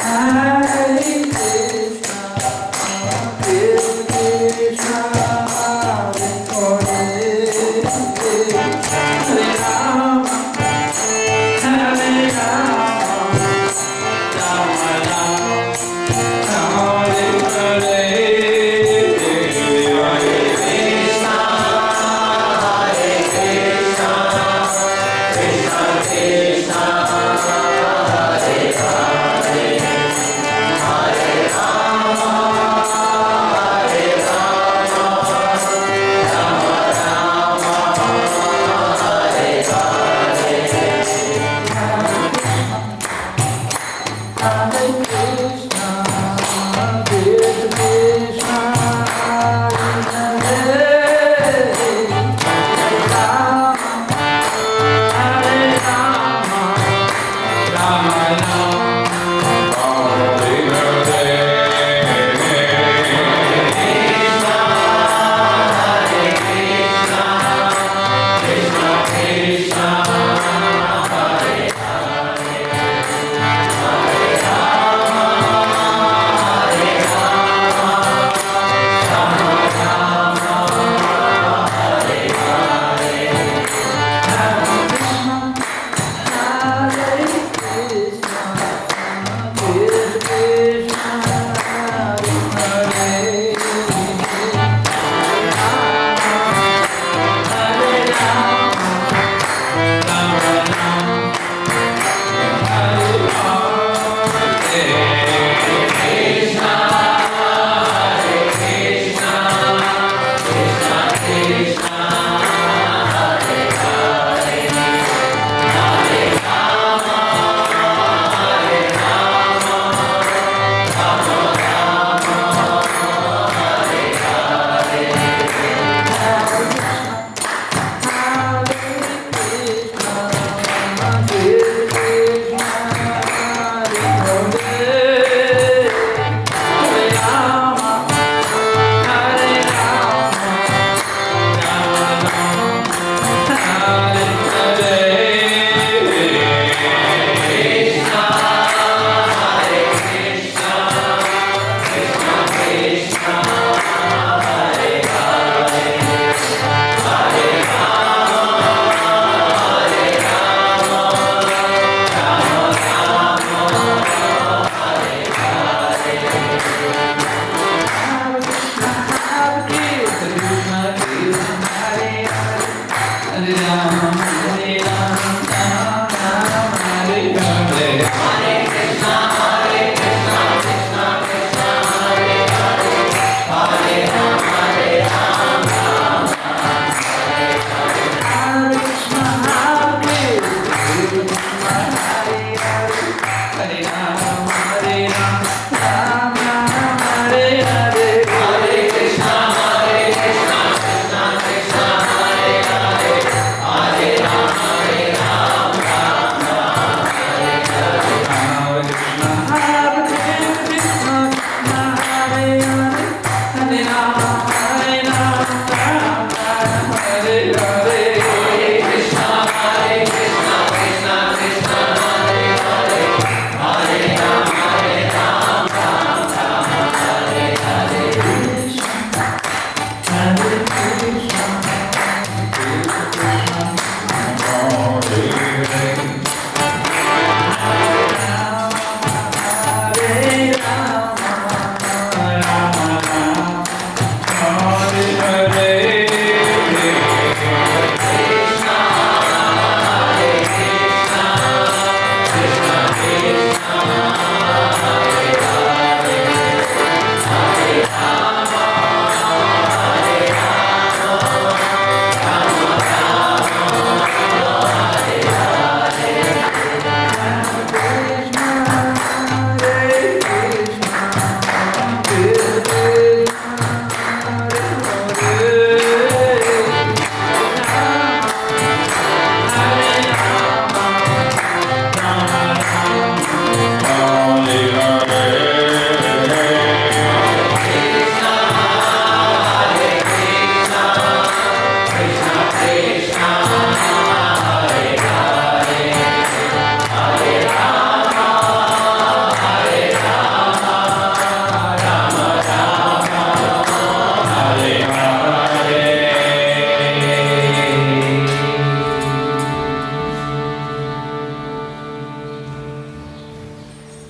Hare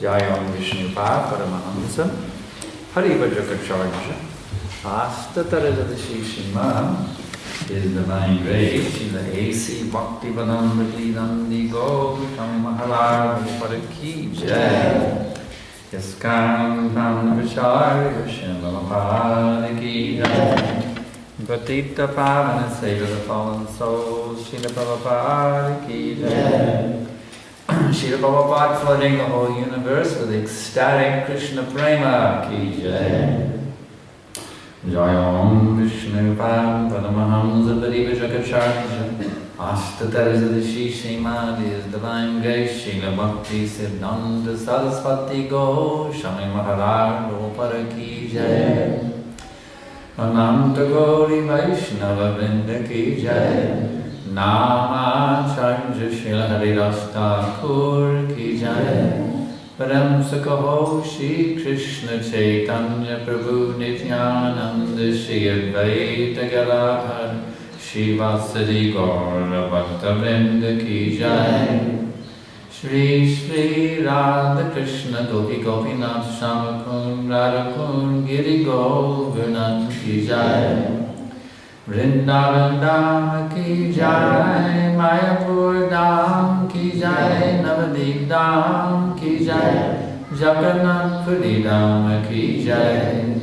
Jayam Vishnupada Paramahamsa Hare-Krishna Astatarajadashi Shima, His Divine Grace, Srila A.C. Bhaktivedanta Nandi Swami Maharaj Paraki Jai, ISKCON Founder-Acharya Prabhupada Ki Jai, Bhatita Pavana Save the Fallen Souls, Srila Prabhupada Ki Jai. Srila Prabhupada flooding the whole universe with ecstatic Krishna Prema Ki Jai. Jayam Vishnupada Paramahamsa Hare-Krishna Astatarajadashi Srimad His Divine Grace Srila Bhaktivedanta Saraswati Swami Maharaj Paraki Jai. Ananta Gauri Vaishnava Vrinda Ki Jai. Namacharya Srila Haridas Thakur Ki Jai. Paramsa Kaho Shri Krishna Chaitanya Prabhu Nityananda Shri Advaita Gadadhar Shri Vasadi Gaura Bhaktavrinda Ki Jai. Shri Shri Radha Krishna Gopi Gopinath Shamakun Radhakun Giri Govardhan Ki Jai. Vrindavan Dham Ki Jai, Mayapur Dham Ki Jai, Navadip Dham Ki Jai, Jagannath Puri Dham Ki Jai,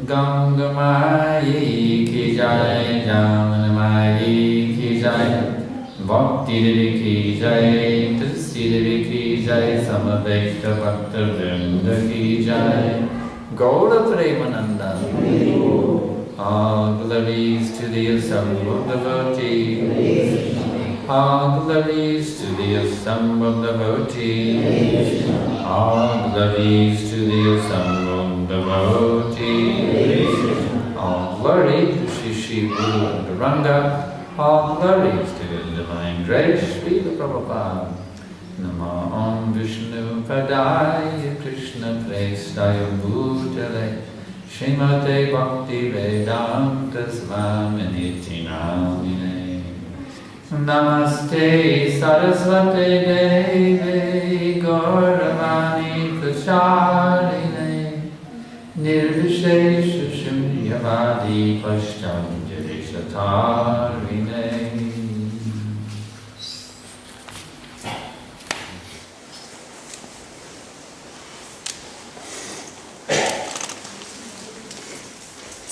Ganga Mayi Ki Jai, Jamana Mayi Ki Jai, Bhakti Devi Ki Jai, Tulsi Devi Ki Jai, Samavekta Bhakta Vrinda Ki Jai, Gaura Premananda. All glories to the assembled devotee. All glories to the assembled devotee. All glories to the assembled devotee. All glory to Shri Shri Guru and Ranga. All glories to the Divine Grace, Srila Prabhupada. Namo Om Vishnu Padaya Krishna Prestaya Bhutale Srimate Bhaktivedanta Swamini Namine. Namaste Saraswate Devi Gauravani Pracharine Nirvishesha Shunyavadi Paschanjali Satarine.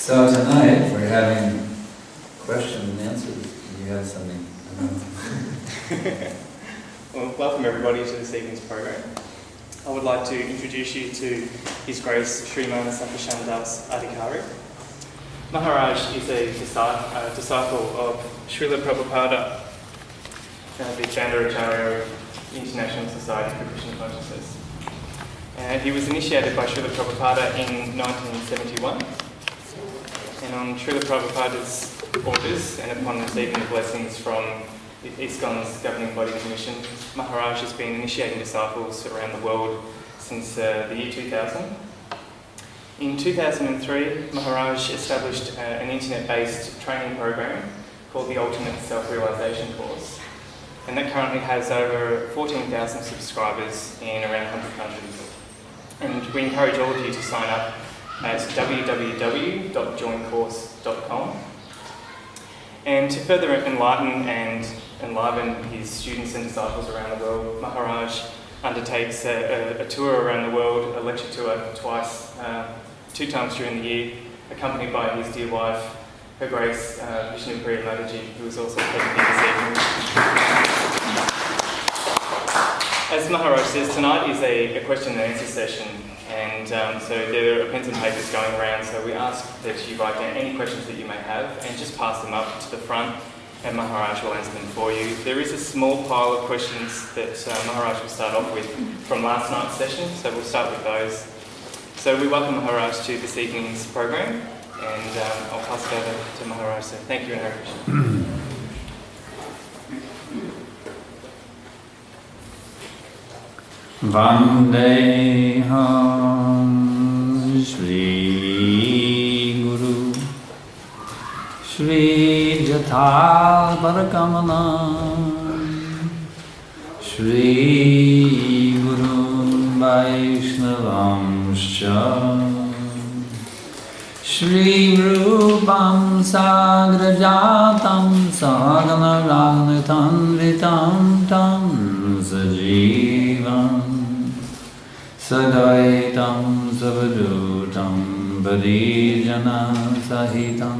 So tonight we're having question and answers. You have something? Well, welcome everybody to this evening's program. I would like to introduce you to His Grace Srimad Sankarshan Das Adhikari. Maharaj is a disciple of Srila Prabhupada, the Founder-Acharya of the International Society for Krishna Consciousness. He was initiated by Srila Prabhupada in 1971. And on Srila Prabhupada's orders, and upon receiving the blessings from the ISKCON's governing body commission, Maharaj has been initiating disciples around the world since the year 2000. In 2003, Maharaj established an internet-based training program called the Ultimate Self-Realization Course. And that currently has over 14,000 subscribers in around 100 countries. And we encourage all of you to sign up at www.joincourse.com. And to further enlighten and enliven his students and disciples around the world, Maharaj undertakes a tour around the world, a lecture tour twice, 2 times during the year, accompanied by his dear wife, Her Grace Vishnu Priya Mataji, who is also present here this evening. As Maharaj says, tonight is a question and answer session. And so there are pens and papers going around, so we ask that you write down any questions that you may have and just pass them up to the front and Maharaj will answer them for you. There is a small pile of questions that Maharaj will start off with from last night's session, so we'll start with those. So we welcome Maharaj to this evening's program and I'll pass it over to Maharaj. So thank you and Hare Krishna. Vandeham Shri Guru Shri Jathal Parakamana Shri Guru Vaishnavamscha Shri Rupam Sagrajatam Sagana Ragnatanvitam Tam Sajivam Sadaitam Savadutam Parijana Sahitam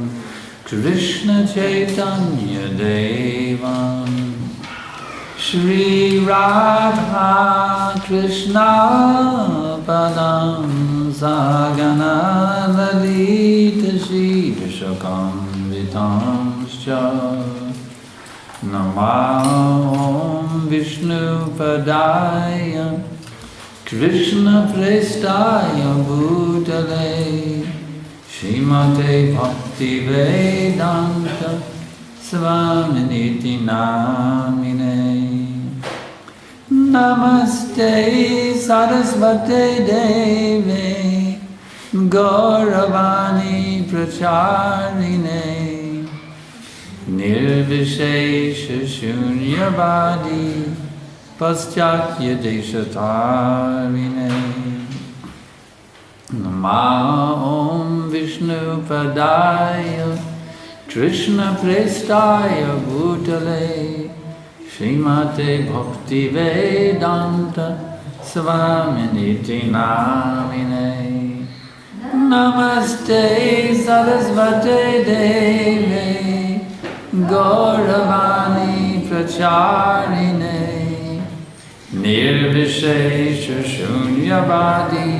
Krishna Chaitanya Devam Shri Radha Krishna Padam Sagana Lalita Shri Vishakam Vitamscha Namah Vishnu Padaya Krishna Prestaya Bhutale Srimate Bhaktivedanta Swaminiti Namine Namaste Sarasvate Deve Gauravani Pracharine Nirvishesha Shunyavadi Paschatya Deshatarine Namah Vishnu Padaya Krishna Prestaya Bhutale Srimate Bhaktivedanta Swaminiti Namine Namaste Sarasvate Deve Gauravani Pracharine Nirvishesha Shunyavadi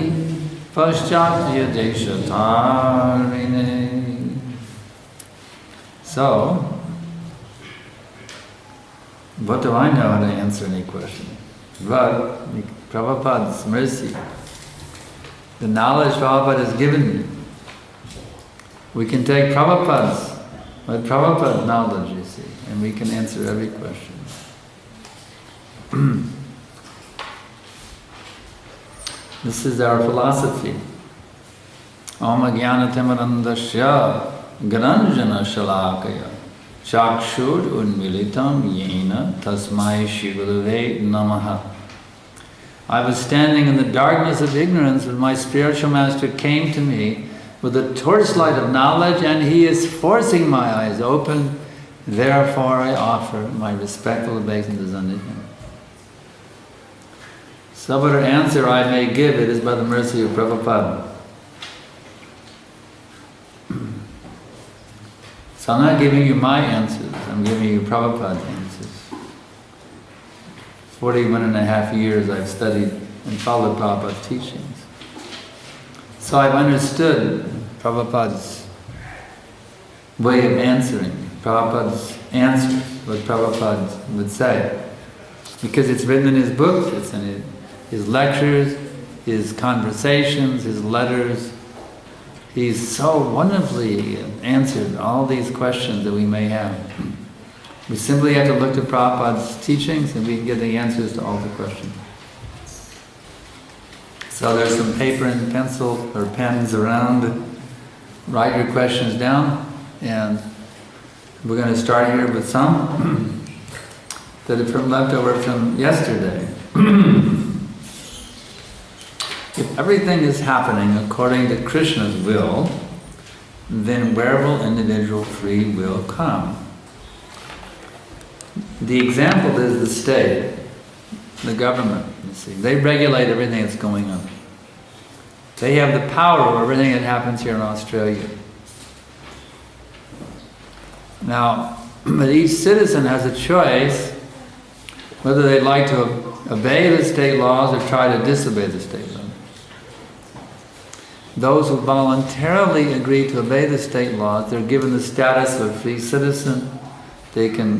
Paschatya Deshatarine. So, what do I know how to answer any question? But Prabhupada's mercy, the knowledge Prabhupada has given me, we can take Prabhupada's knowledge, you see, and we can answer every question. This is our philosophy. Om Jnanatimirandasya Granjana Shalakaya Chakshur Unmilitam Yena Tasmai Shigurave Namaha. I was standing in the darkness of ignorance when my spiritual master came to me with a torchlight of knowledge, and he is forcing my eyes open. Therefore I offer my respectful obeisances unto him. So whatever answer I may give, it is by the mercy of Prabhupada. So I'm not giving you my answers, I'm giving you Prabhupada's answers. 41.5 years I've studied and followed Prabhupada's teachings. So I've understood Prabhupada's way of answering, Prabhupada's answers, what Prabhupada would say. Because it's written in his books, it's in his lectures, his conversations, his letters. He's so wonderfully answered all these questions that we may have. We simply have to look to Prabhupada's teachings and we can get the answers to all the questions. So there's some paper and pencil or pens around. Write your questions down, and we're going to start here with some that are from leftover from yesterday. If everything is happening according to Krishna's will, then where will individual free will come? The example is the state, the government, you see. They regulate everything that's going on. They have the power over everything that happens here in Australia. Now, but each citizen has a choice whether they'd like to obey the state laws or try to disobey the state laws. Those who voluntarily agree to obey the state laws, they're given the status of free citizen. They can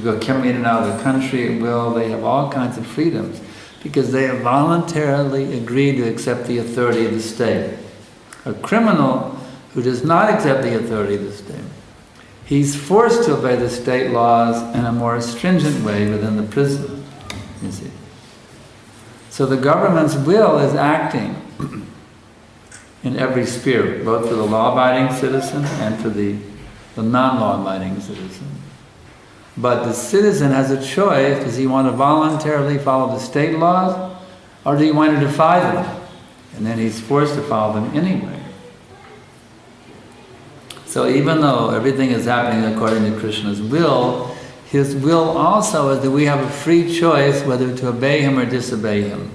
go come in and out of the country at will. They have all kinds of freedoms because they have voluntarily agreed to accept the authority of the state. A criminal who does not accept the authority of the state, he's forced to obey the state laws in a more stringent way within the prison, you see. So the government's will is acting in every sphere, both for the law-abiding citizen and for the non-law-abiding citizen. But the citizen has a choice: does he want to voluntarily follow the state laws, Or do you want to defy them? And then he's forced to follow them anyway. So even though everything is happening according to Krishna's will, his will also is that we have a free choice whether to obey him or disobey him.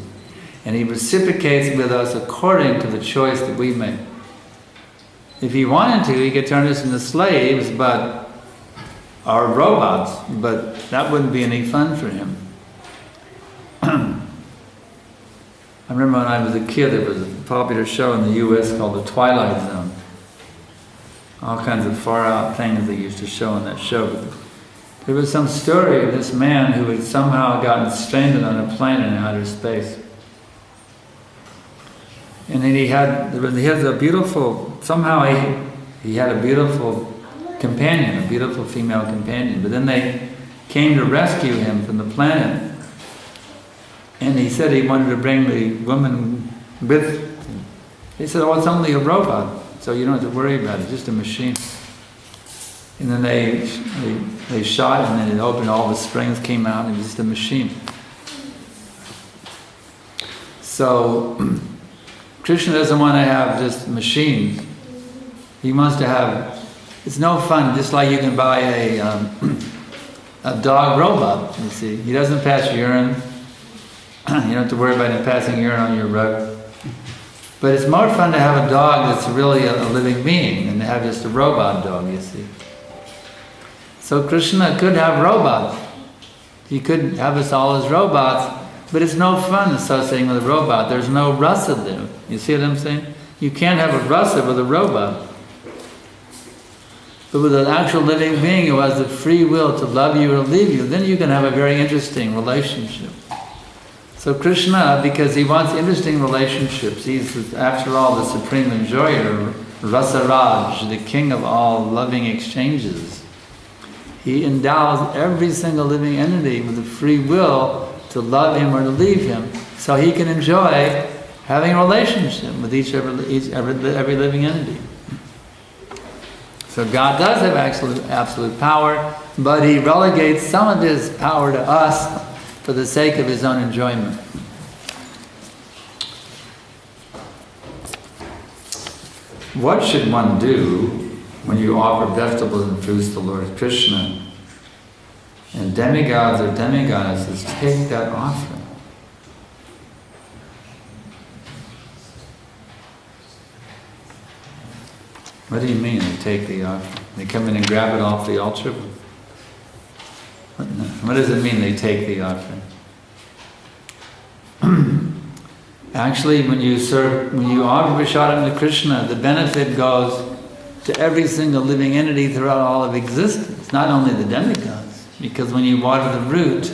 And he reciprocates with us according to the choice that we make. If he wanted to, he could turn us into slaves, or robots, but that wouldn't be any fun for him. I remember when I was a kid, there was a popular show in the US called The Twilight Zone. All kinds of far out things they used to show in that show. There was some story of this man who had somehow gotten stranded on a planet in outer space. And then he had a beautiful, somehow he had a beautiful companion, a beautiful female companion. But then they came to rescue him from the planet. And he said he wanted to bring the woman with him. They said, oh, it's only a robot, so you don't have to worry about it, it's just a machine. And then they shot, and then it opened, all the springs came out, and it was just a machine. So Krishna doesn't want to have just machines. He wants to have, it's no fun, just like you can buy a dog robot, you see. He doesn't pass urine. You don't have to worry about him passing urine on your rug. But it's more fun to have a dog that's really a living being than to have just a robot dog, you see. So Krishna could have robots. He could have us all as robots, but it's no fun associating with a robot. There's no rasa there. You see what I'm saying? You can't have a rasa with a robot. But with an actual living being who has the free will to love you or leave you, then you can have a very interesting relationship. So Krishna, because he wants interesting relationships, he's, after all, the supreme enjoyer, Rasaraj, the king of all loving exchanges. He endows every single living entity with the free will to love him or to leave him, so he can enjoy having a relationship with every living entity. So God does have absolute power, but he relegates some of his power to us for the sake of his own enjoyment. What should one do when you offer vegetables and fruits to Lord Krishna and demigods or demigoddesses take that offering? What do you mean they take the offering? They come in and grab it off the altar? What does it mean they take the offering? Actually, when you offer prasadam to Krishna, the benefit goes to every single living entity throughout all of existence, not only the demigods. Because when you water the root,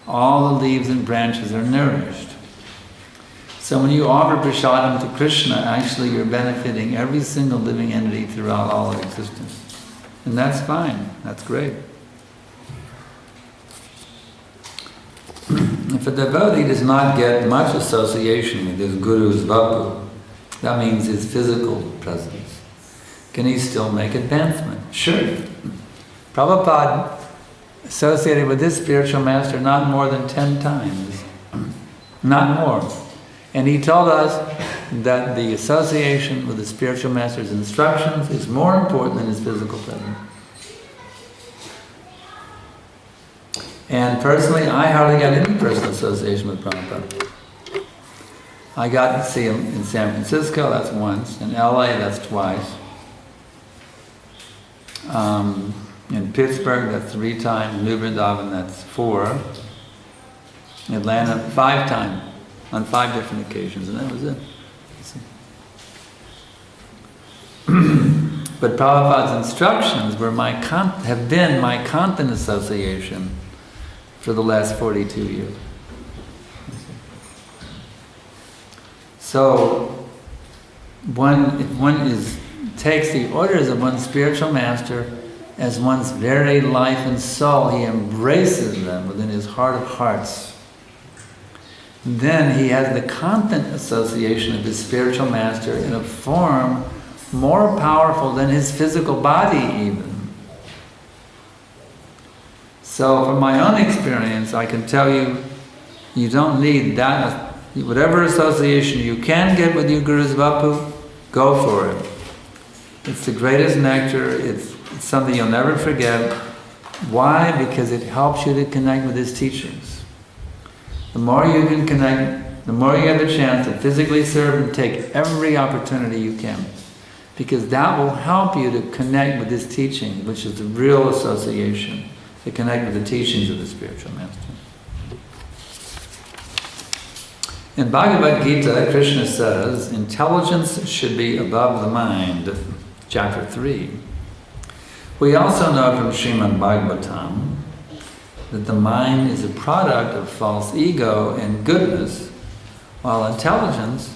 all the leaves and branches are nourished. So when you offer prasadam to Krishna, actually you're benefiting every single living entity throughout all of existence. And that's fine, that's great. If a devotee does not get much association with his guru's vapu, that means his physical presence, can he still make advancement? Sure. Prabhupada associated with this spiritual master not more than 10 times. Not more. And he told us that the association with the spiritual master's instructions is more important than his physical presence. And personally, I hardly got any personal association with Prabhupada. I got to see him in San Francisco, that's once. In LA, that's twice. In Pittsburgh, that's 3 times. New Vrindavan, that's 4. In Atlanta, 5 times. On 5 different occasions, and that was it. But Prabhupada's instructions were have been my constant association for the last 42 years. So, if one takes the orders of one's spiritual master as one's very life and soul, he embraces them within his heart of hearts. Then he has the constant association of his spiritual master in a form more powerful than his physical body even. So from my own experience, I can tell you, you don't need that Whatever association you can get with your Guru's Vapu, go for it. It's the greatest nectar. It's something you'll never forget. Why? Because it helps you to connect with his teachings. The more you can connect, the more you have the chance to physically serve and take every opportunity you can. Because that will help you to connect with his teaching, which is the real association, to connect with the teachings of the spiritual master. In Bhagavad Gita, Krishna says, intelligence should be above the mind, chapter 3. We also know from Srimad Bhagavatam that the mind is a product of false ego and goodness, while intelligence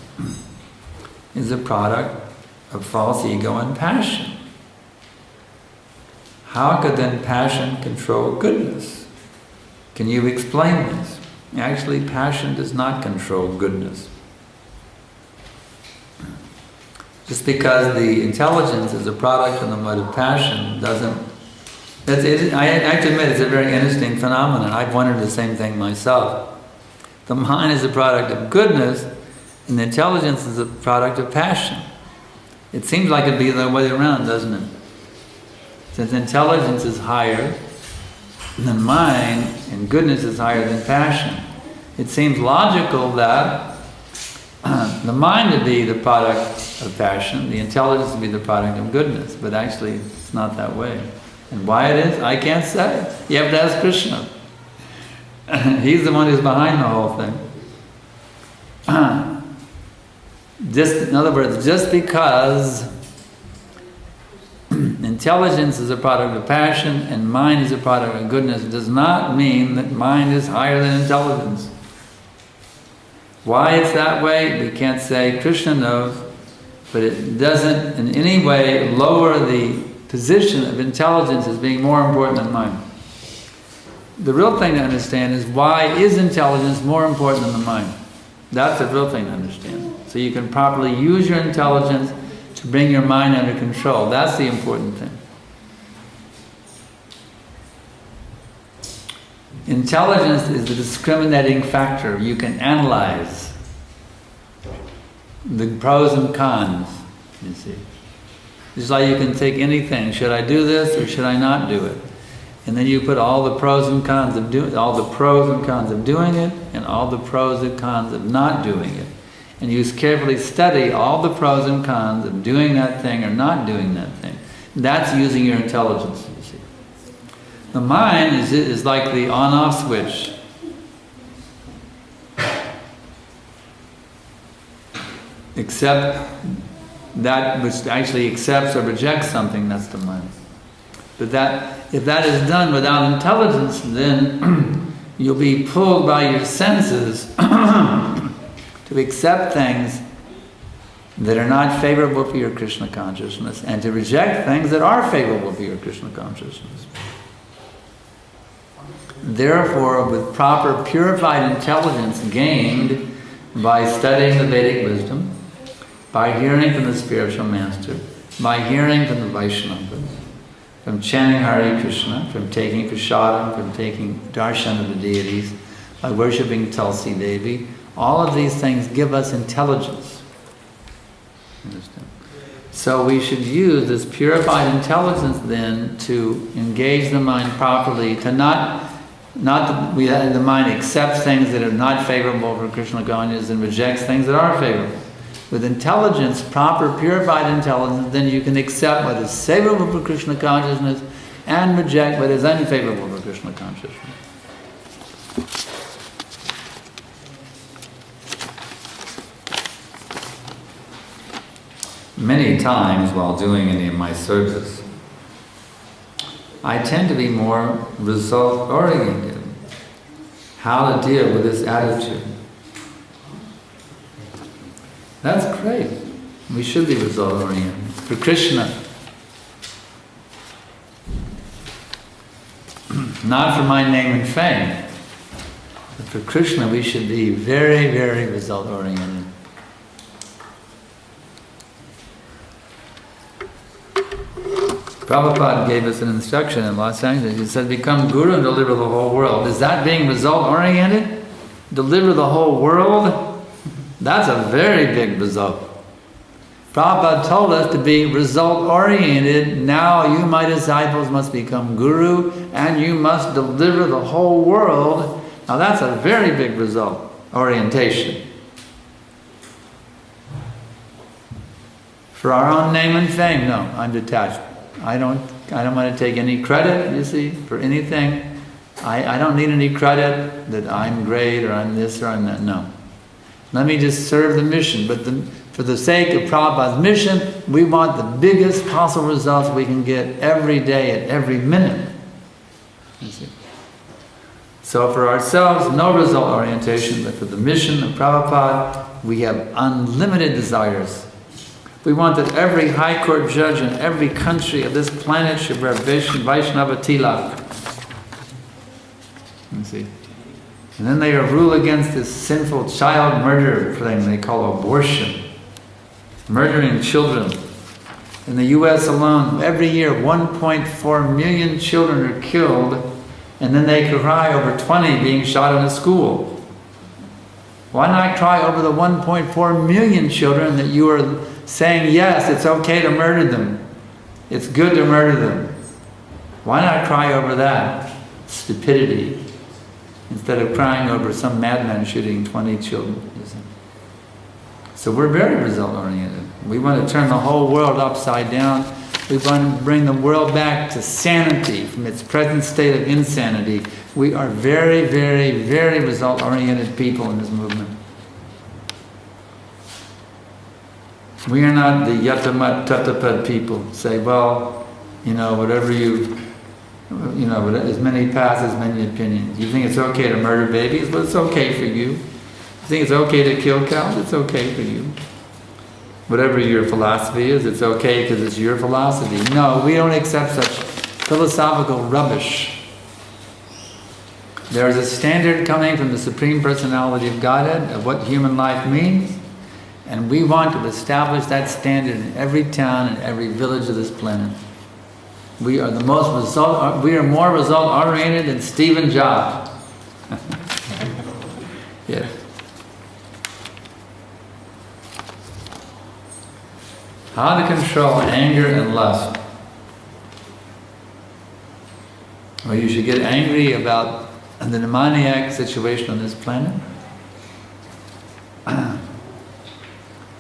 is a product of false ego and passion. How could then passion control goodness? Can you explain this? Actually, passion does not control goodness. Just because the intelligence is a product of the mode of passion doesn't... I have to admit, it's a very interesting phenomenon. I've wondered the same thing myself. The mind is a product of goodness, and the intelligence is a product of passion. It seems like it'd be the other way around, doesn't it? Since intelligence is higher than mind, and goodness is higher than passion, it seems logical that the mind would be the product of passion, the intelligence would be the product of goodness, but actually it's not that way. And why it is, I can't say. You have to ask Krishna. He's the one who's behind the whole thing. In other words, just because intelligence is a product of passion and mind is a product of goodness does not mean that mind is higher than intelligence. Why it's that way, we can't say. Krishna knows, but it doesn't in any way lower the position of intelligence as being more important than mind. The real thing to understand is, why is intelligence more important than the mind? That's the real thing to understand. So you can properly use your intelligence to bring your mind under control. That's the important thing. Intelligence is the discriminating factor. You can analyze the pros and cons, you see. Just like you can take anything. Should I do this or should I not do it? And then you put all the pros and cons of doing it, and all the pros and cons of not doing it. And you carefully study all the pros and cons of doing that thing or not doing that thing. That's using your intelligence, you see. The mind is like the on-off switch. Except that which actually accepts or rejects something, that's the mind. But if that is done without intelligence, then you'll be pulled by your senses to accept things that are not favorable for your Krishna consciousness, and to reject things that are favorable for your Krishna consciousness. Therefore, with proper purified intelligence gained by studying the Vedic wisdom, by hearing from the spiritual master, by hearing from the Vaishnavas, from chanting Hare Krishna, from taking prasadam, from taking darshan of the deities, by worshipping Tulsi Devi, all of these things give us intelligence. Understand? So we should use this purified intelligence then to engage the mind properly, to not that the mind accepts things that are not favorable for Krishna consciousness and rejects things that are favorable. With intelligence, proper purified intelligence, then you can accept what is favorable for Krishna consciousness and reject what is unfavorable for Krishna consciousness. Many times while doing any of my service, I tend to be more result-oriented. How to deal with this attitude. That's great. We should be result-oriented. For Krishna. Not for my name and fame. But for Krishna we should be very, very result-oriented. Prabhupada gave us an instruction in Los Angeles. He said, become guru and deliver the whole world. Is that being result-oriented? Deliver the whole world? That's a very big result. Prabhupada told us to be result-oriented. Now you, my disciples, must become guru, and you must deliver the whole world. Now that's a very big result, orientation. For our own name and fame, no, I'm detached. I don't want to take any credit, you see, for anything. I don't need any credit that I'm great or I'm this or I'm that, no. Let me just serve the mission, but for the sake of Prabhupada's mission, we want the biggest possible results we can get every day at every minute. You see. So for ourselves, no result orientation, but for the mission of Prabhupada, we have unlimited desires. We want that every high court judge in every country of this planet should wear Vaishnava tilak. You see. And then they rule against this sinful child murder thing they call abortion. Murdering children. In the US alone, every year 1.4 million children are killed, and then they cry over 20 being shot in a school. Why not cry over the 1.4 million children that you are saying, yes, it's okay to murder them. It's good to murder them. Why not cry over that stupidity instead of crying over some madman shooting 20 children? So we're very result-oriented. We want to turn the whole world upside down. We want to bring the world back to sanity from its present state of insanity. We are very, very, very result-oriented people in this movement. We are not the yatamat tatapad people. Say, well, whatever as many paths, as many opinions. You think it's okay to murder babies? Well, it's okay for you. You think it's okay to kill cows? It's okay for you. Whatever your philosophy is, it's okay because it's your philosophy. No, we don't accept such philosophical rubbish. There is a standard coming from the Supreme Personality of Godhead of what human life means, and we want to establish that standard in every town and every village of this planet. We are more result-oriented than Stephen Jobs. Yes. How to control anger and lust. Well, you should get angry about the demoniac situation on this planet.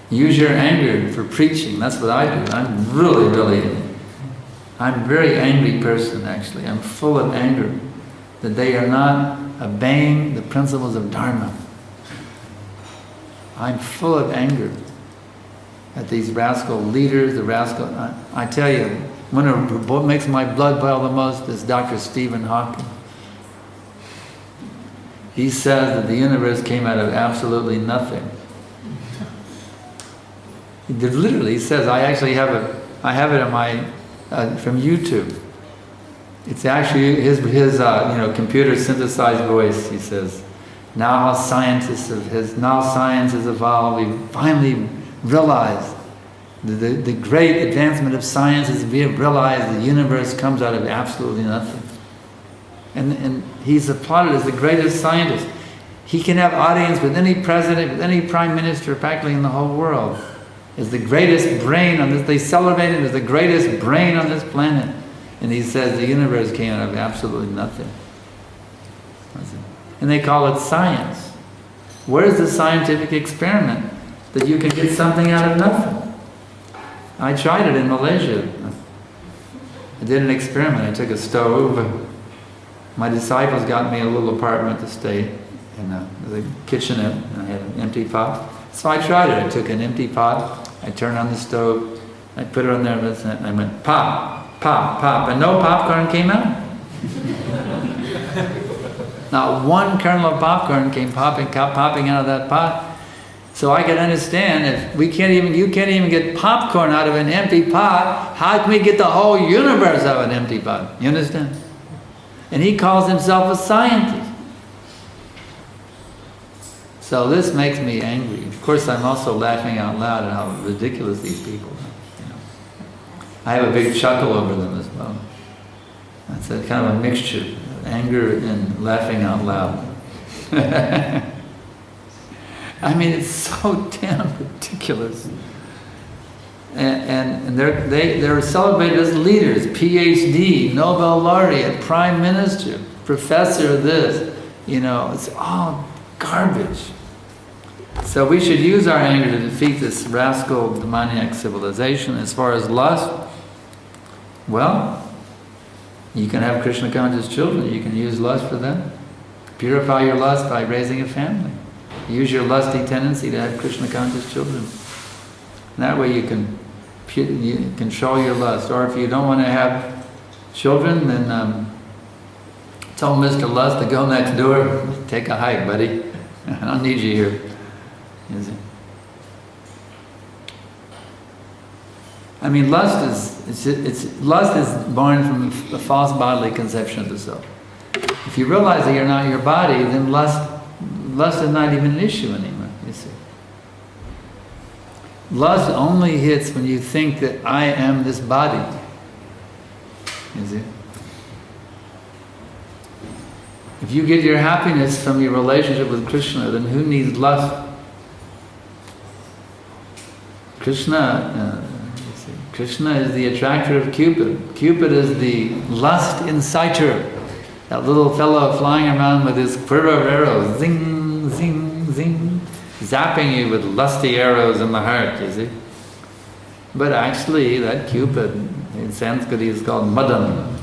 Use your anger for preaching. That's what I do. I'm a very angry person, actually. I'm full of anger that they are not obeying the principles of Dharma. I'm full of anger at these rascal leaders, I tell you, what makes my blood boil the most is Dr. Stephen Hawking. He says that the universe came out of absolutely nothing. He literally says, I have it on my, from YouTube. It's actually his computer synthesized voice. He says, now science has evolved, we finally realized the great advancement of science is we have realized the universe comes out of absolutely nothing. And he's applauded as the greatest scientist. He can have audience with any president, with any prime minister practically in the whole world. Is the greatest brain on this, they celebrate him as the greatest brain on this planet. And he says the universe came out of absolutely nothing. And they call it science. Where's the scientific experiment that you can get something out of nothing? I tried it in Malaysia. I did an experiment. I took a stove. My disciples got me a little apartment to stay in the kitchenette, and I had an empty pot. So I tried it. I took an empty pot, I turned on the stove, I put it on there, and I went pop, pop, pop, and no popcorn came out. Not one kernel of popcorn came popping out of that pot. So I can understand if you can't even get popcorn out of an empty pot, how can we get the whole universe out of an empty pot? You understand? And he calls himself a scientist. So this makes me angry. Of course, I'm also laughing out loud at how ridiculous these people are. I have a big chuckle over them as well. It's a kind of a mixture of anger and laughing out loud. I mean, it's so damn ridiculous. And they're celebrated as leaders, PhD, Nobel laureate, prime minister, professor this. It's all garbage. So we should use our anger to defeat this rascal demoniac civilization. As far as lust, well, you can have Krishna conscious children. You can use lust for them. Purify your lust by raising a family. Use your lusty tendency to have Krishna conscious children. And that way you can control your lust. Or if you don't want to have children, then tell Mr. Lust to go next door. Take a hike, buddy. I don't need you here. Is it? I mean, lust is born from the false bodily conception of the self. If you realize that you're not your body, then lust is not even an issue anymore. You see, lust only hits when you think that I am this body. You see, if you get your happiness from your relationship with Krishna, then who needs lust? Krishna is the attractor of Cupid. Cupid is the lust inciter. That little fellow flying around with his quiver of arrows, zing, zing, zing, zapping you with lusty arrows in the heart, you see. But actually, that Cupid, in Sanskrit is called Madan,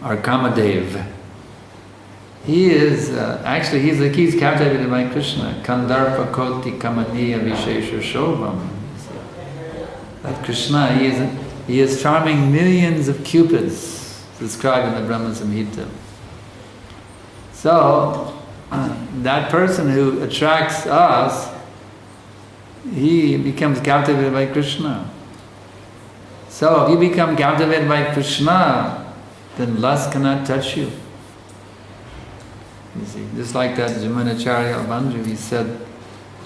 or Kamadev. He is, he's captivated by Krishna. Kandarpa koti kamaniya vishesha shobham. That Krishna, he is charming millions of cupids, described in the Brahma Samhita. So, that person who attracts us, he becomes captivated by Krishna. So, if you become captivated by Krishna, then lust cannot touch you. You see, just like that Founder-Acharya Banju, he said,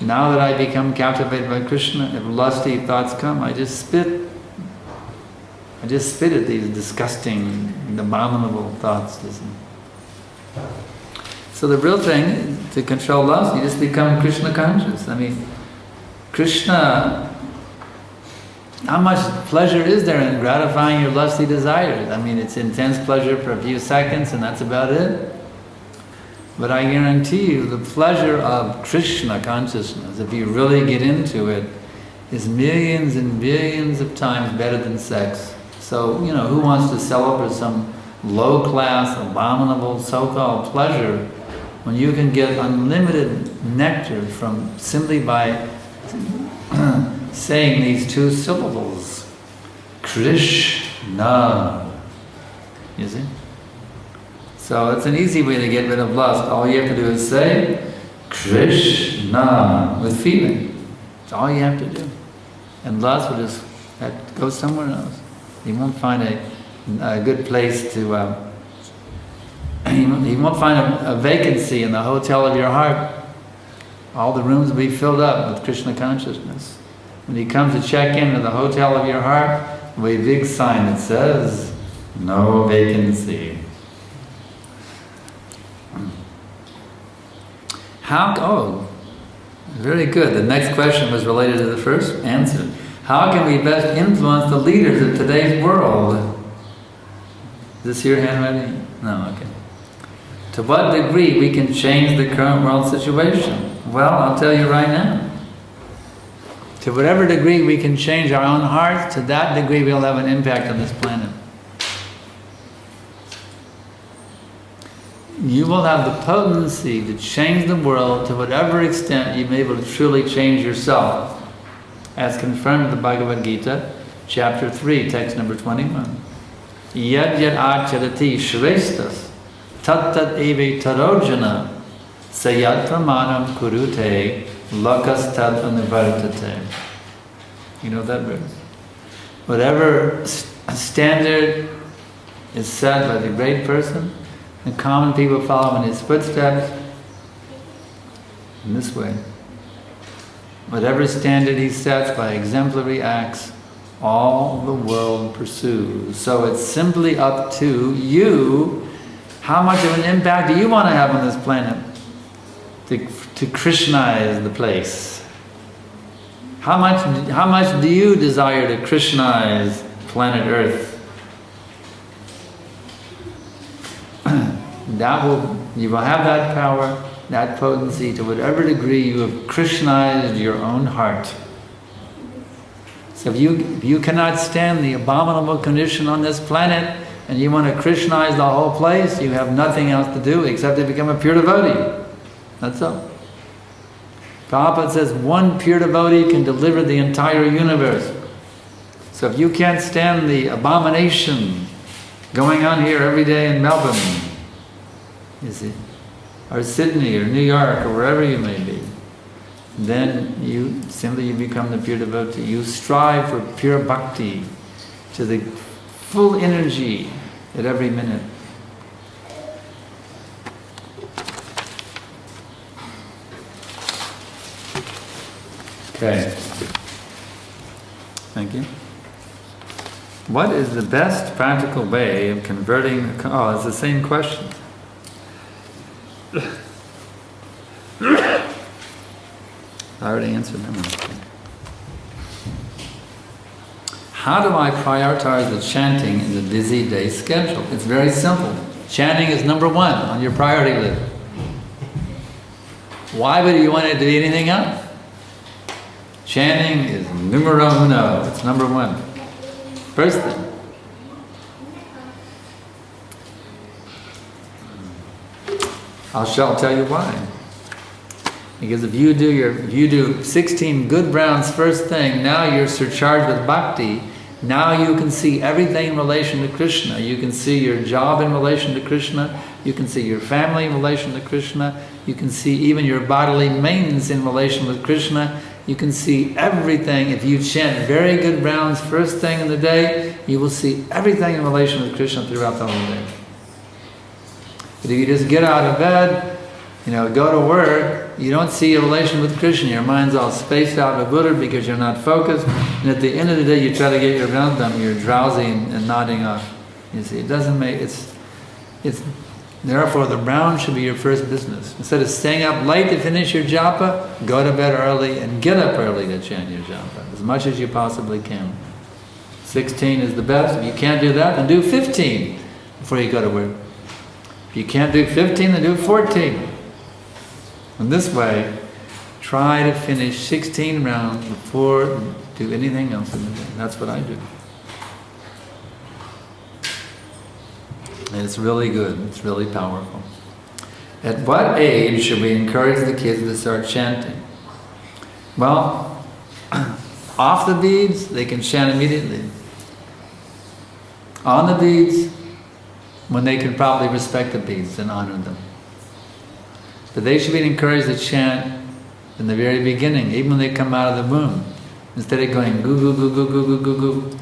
now that I become captivated by Krishna, if lusty thoughts come, I just spit at these disgusting, abominable thoughts. So the real thing, to control lust, you just become Krishna conscious. I mean, Krishna, how much pleasure is there in gratifying your lusty desires? I mean, it's intense pleasure for a few seconds and that's about it. But I guarantee you, the pleasure of Krishna consciousness, if you really get into it, is millions and billions of times better than sex. So, who wants to settle for some low-class, abominable, so-called pleasure when you can get unlimited nectar from simply by saying these two syllables, Krishna. You see? So it's an easy way to get rid of lust. All you have to do is say Krishna with feeling. That's all you have to do. And lust will just have to go somewhere else. You won't find a good place to, you won't find a vacancy in the hotel of your heart. All the rooms will be filled up with Krishna consciousness. When you come to check into the hotel of your heart, there will be a big sign that says, no vacancy. Very good. The next question was related to the first answer. How can we best influence the leaders of today's world? Is this your handwriting? No, okay. To what degree we can change the current world situation? Well, I'll tell you right now. To whatever degree we can change our own hearts, to that degree we'll have an impact on this planet. You will have the potency to change the world to whatever extent you'll be able to truly change yourself, as confirmed in the Bhagavad Gita, chapter 3, text number 21. Yad yad acharati shrestas tat eve tarojana sayat pramanam kurute lakas tad anivartate. You know that verse? Whatever standard is set by the great person, the common people follow in his footsteps in this way. Whatever standard he sets by exemplary acts, all the world pursues. So it's simply up to you, how much of an impact do you want to have on this planet? to Krishnaize the place? How much do you desire to Krishnaize planet Earth? You will have that power, that potency, to whatever degree you have Krishnized your own heart. So if you cannot stand the abominable condition on this planet, and you want to Krishnize the whole place, you have nothing else to do except to become a pure devotee. That's all. Prabhupada says one pure devotee can deliver the entire universe. So if you can't stand the abomination going on here every day in Melbourne, you see, or Sydney or New York or wherever you may be, then you become the pure devotee. You strive for pure bhakti to the full energy at every minute. Okay. Thank you. What is the best practical way of converting... Oh, it's the same question. I already answered that one. How do I prioritize the chanting in the busy day schedule? It's very simple. Chanting is number one on your priority list. Why would you want to do anything else? Chanting is numero uno. It's number one. First thing. I'll tell you why. Because if you do 16 good rounds first thing, now you're surcharged with bhakti. Now you can see everything in relation to Krishna. You can see your job in relation to Krishna. You can see your family in relation to Krishna. You can see even your bodily maintenance in relation with Krishna. You can see everything. If you chant very good rounds first thing in the day, you will see everything in relation with Krishna throughout the whole day. But if you just get out of bed, go to work, you don't see a relation with Krishna. Your mind's all spaced out and bewildered because you're not focused. And at the end of the day, you try to get your round done, you're drowsy and nodding off. You see, it doesn't make... Therefore, the round should be your first business. Instead of staying up late to finish your japa, go to bed early and get up early to chant your japa, as much as you possibly can. 16 is the best. If you can't do that, then do 15 before you go to work. If you can't do 15, then do 14. And this way, try to finish 16 rounds before you do anything else in the day. That's what I do. And it's really good. It's really powerful. At what age should we encourage the kids to start chanting? Well, off the beads, they can chant immediately. On the beads, when they can probably respect the beads and honor them. But they should be encouraged to chant in the very beginning, even when they come out of the womb. Instead of going goo goo goo goo goo goo goo goo.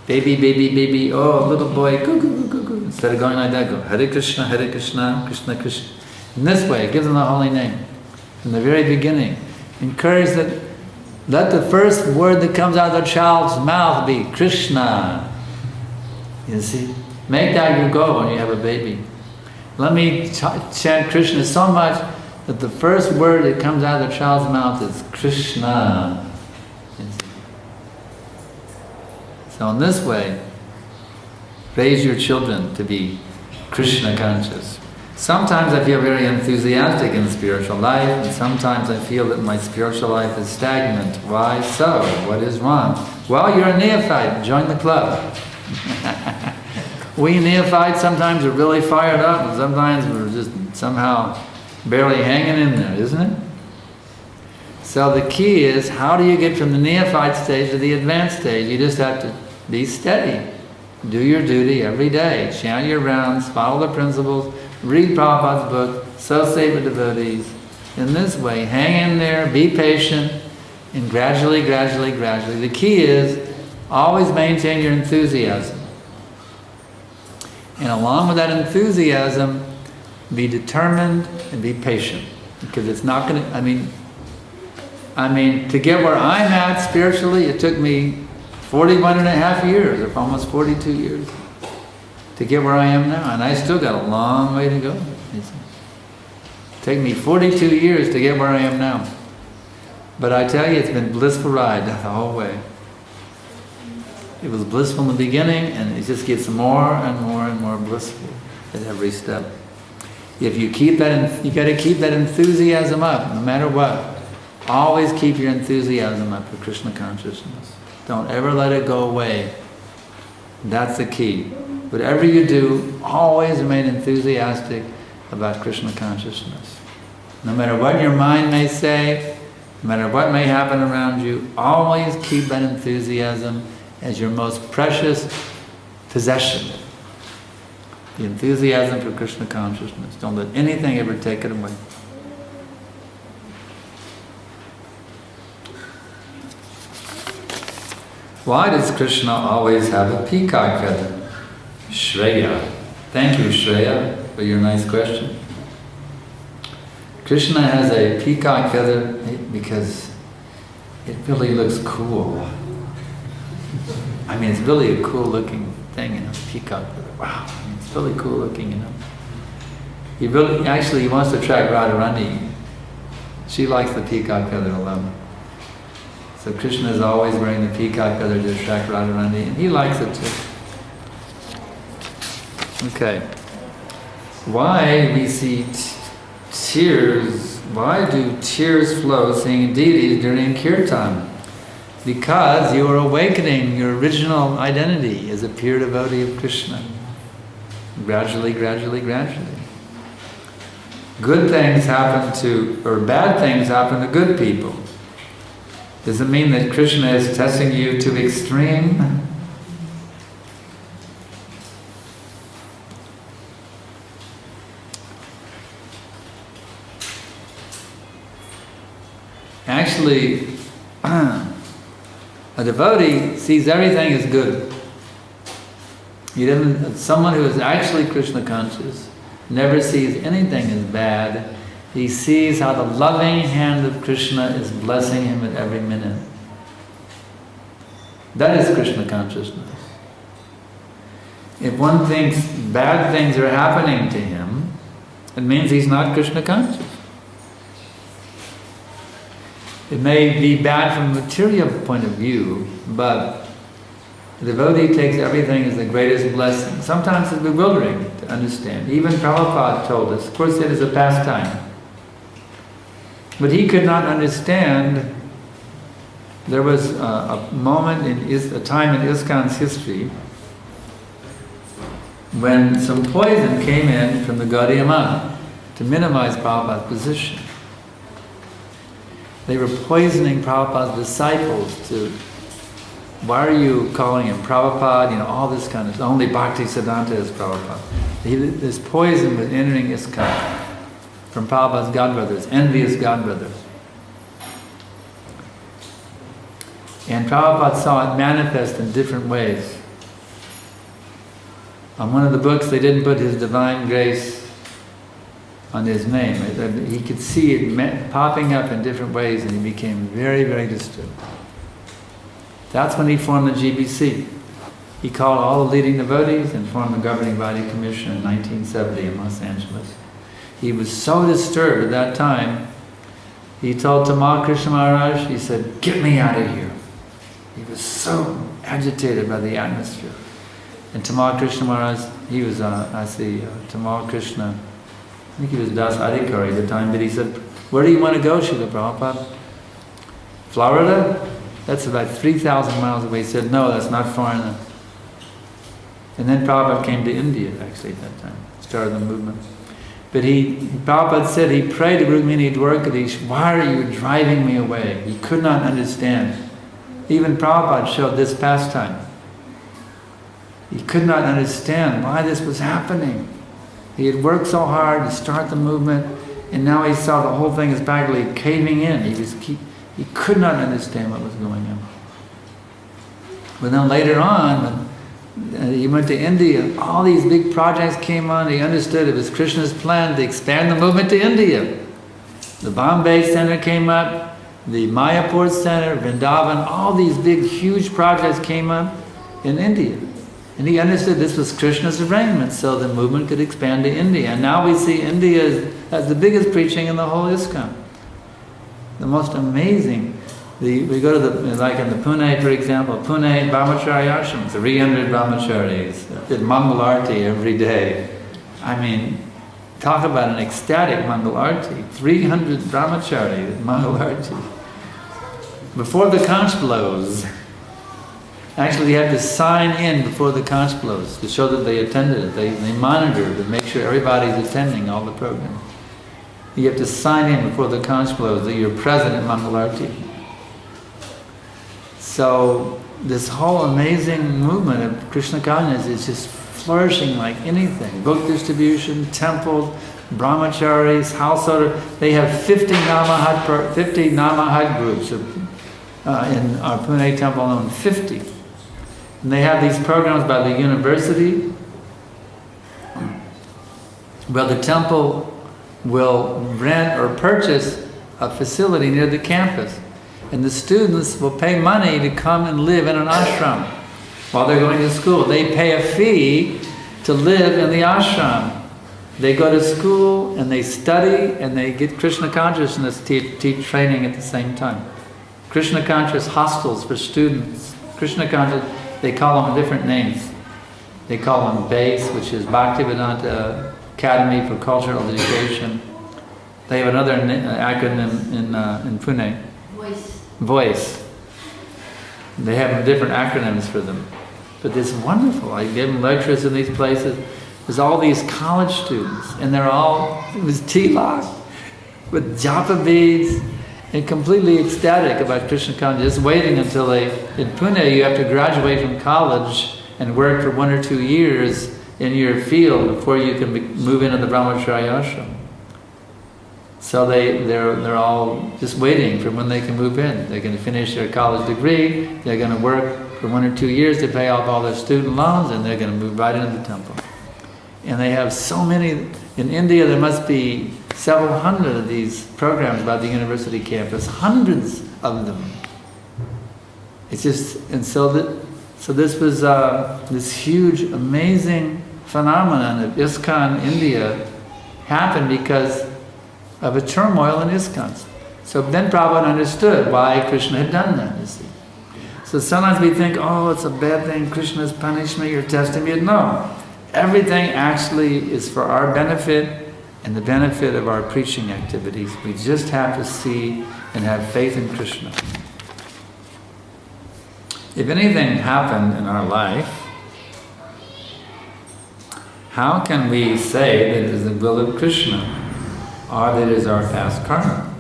Baby, baby, baby, oh, little boy, goo goo goo goo goo. Instead of going like that, go Hare Krishna, Krishna Krishna. In this way, it gives them the holy name. From the very beginning. Encourage that, let the first word that comes out of the child's mouth be Krishna. You see? Make that your goal when you have a baby. Let me chant Krishna so much that the first word that comes out of the child's mouth is Krishna. So in this way, raise your children to be Krishna conscious. Sometimes I feel very enthusiastic in spiritual life, and sometimes I feel that my spiritual life is stagnant. Why so? What is wrong? Well, you're a neophyte. Join the club. We neophytes sometimes are really fired up, and sometimes we're just somehow barely hanging in there, isn't it? So the key is, how do you get from the neophyte stage to the advanced stage? You just have to be steady. Do your duty every day. Chant your rounds, follow the principles, read Prabhupada's book, associate with devotees. In this way, hang in there, be patient, and gradually, the key is, always maintain your enthusiasm. And along with that enthusiasm, be determined and be patient. Because it's not going to, I mean, to get where I'm at spiritually, it took me 41 and a half years, or almost 42 years, to get where I am now. And I still got a long way to go. Take me 42 years to get where I am now. But I tell you, it's been a blissful ride the whole way. It was blissful in the beginning, and it just gets more and more and more blissful at every step. If you keep that, you got to keep that enthusiasm up, no matter what. Always keep your enthusiasm up for Krishna consciousness. Don't ever let it go away. That's the key. Whatever you do, always remain enthusiastic about Krishna consciousness. No matter what your mind may say, no matter what may happen around you, always keep that enthusiasm as your most precious possession. The enthusiasm for Krishna consciousness. Don't let anything ever take it away. Why does Krishna always have a peacock feather? Shreya. Thank you, Shreya, for your nice question. Krishna has a peacock feather because it really looks cool. I mean, it's really a cool looking thing, peacock feather. Wow, it's really cool looking, He wants to attract Radharani. She likes the peacock feather a lot. So Krishna is always wearing the peacock feather to attract Radharani, and he likes it too. Okay. Why we see tears? Why do tears flow seeing deities during kirtan? Because you are awakening your original identity as a pure devotee of Krishna. Gradually, gradually, gradually. Good things happen to, or bad things happen to good people. Does it mean that Krishna is testing you to extreme? Actually, a devotee sees everything as good. Someone who is actually Krishna conscious never sees anything as bad. He sees how the loving hand of Krishna is blessing him at every minute. That is Krishna consciousness. If one thinks bad things are happening to him, it means he's not Krishna conscious. It may be bad from a material point of view, but the devotee takes everything as the greatest blessing. Sometimes it's bewildering to understand. Even Prabhupada told us, of course it is a pastime. But he could not understand. There was a moment a time in ISKCON's history when some poison came in from the Gaudiya Math to minimize Prabhupada's position. They were poisoning Prabhupada's disciples to, why are you calling him Prabhupada, all this kind of stuff. Only Bhaktivedanta is Prabhupada. This poison was entering ISKCON from Prabhupada's godbrothers, envious godbrothers. And Prabhupada saw it manifest in different ways. On one of the books, they didn't put his divine grace on his name. He could see it popping up in different ways, and he became very, very disturbed. That's when he formed the GBC. He called all the leading devotees and formed the Governing Body Commission in 1970 in Los Angeles. He was so disturbed at that time, he told Tamal Krishna Maharaj, he said, "Get me out of here." He was so agitated by the atmosphere. And Tamal Krishna Maharaj, he was, Tamal Krishna, I think he was Das Adhikari at the time, but he said, "Where do you want to go, Srila Prabhupada? Florida? That's about 3,000 miles away." He said, "No, that's not far enough." And then Prabhupada came to India, actually, at that time, started the movement. But Prabhupada said, he prayed to Rukmini Dwarkadish, "Why are you driving me away?" He could not understand. Even Prabhupada showed this pastime. He could not understand why this was happening. He had worked so hard to start the movement, and now he saw the whole thing is practically caving in. He could not understand what was going on. But then later on, when he went to India, all these big projects came on. He understood it was Krishna's plan to expand the movement to India. The Bombay Center came up, the Mayapur Center, Vrindavan, all these big, huge projects came up in India. And he understood this was Krishna's arrangement, so the movement could expand to India. And now we see India as the biggest preaching in the whole ISKCON. The most amazing. We go to like in the Pune, for example, Pune Brahmacharya Ashram, 300 brahmacharis, did Mangal Arti every day. I mean, talk about an ecstatic Mangal Arti. 300 brahmacharis did Mangal Arti. Before the conch blows. Actually, you have to sign in before the conch blows to show that they attended it. They monitor to make sure everybody's attending all the programs. You have to sign in before the conch blows that you're present at Mangal Arti. So this whole amazing movement of Krishna consciousness is just flourishing like anything. Book distribution, temples, brahmacharis, householder. They have 50 Namahat groups in our Pune temple alone, 50. And they have these programs by the university where the temple will rent or purchase a facility near the campus. And the students will pay money to come and live in an ashram while they're going to school. They pay a fee to live in the ashram. They go to school and they study and they get Krishna consciousness teach training at the same time. Krishna conscious hostels for students. Krishna conscious, they call them different names. They call them BASE, which is Bhaktivedanta Academy for Cultural Education. They have another acronym in Pune. Voice. They have different acronyms for them. But it's wonderful. I give them lectures in these places. There's all these college students, and they're all with tilak, with japa beads, and completely ecstatic about Krishna consciousness, just waiting until in Pune you have to graduate from college and work for 1 or 2 years in your field before you can move into the Brahmacharya ashram. So they're all just waiting for when they can move in. They're going to finish their college degree, they're going to work for 1 or 2 years to pay off all their student loans, and they're going to move right into the temple. And they have so many. In India there must be several hundred of these programs by the university campus, hundreds of them. It's just, and so this was this huge, amazing phenomenon of ISKCON India happened because of a turmoil in ISKCON. So then Prabhupada understood why Krishna had done that, you see. So sometimes we think, oh, it's a bad thing, Krishna's punished me or testing me. No. Everything actually is for our benefit and the benefit of our preaching activities. We just have to see and have faith in Krishna. If anything happened in our life, how can we say that it is the will of Krishna or that it is our past karma?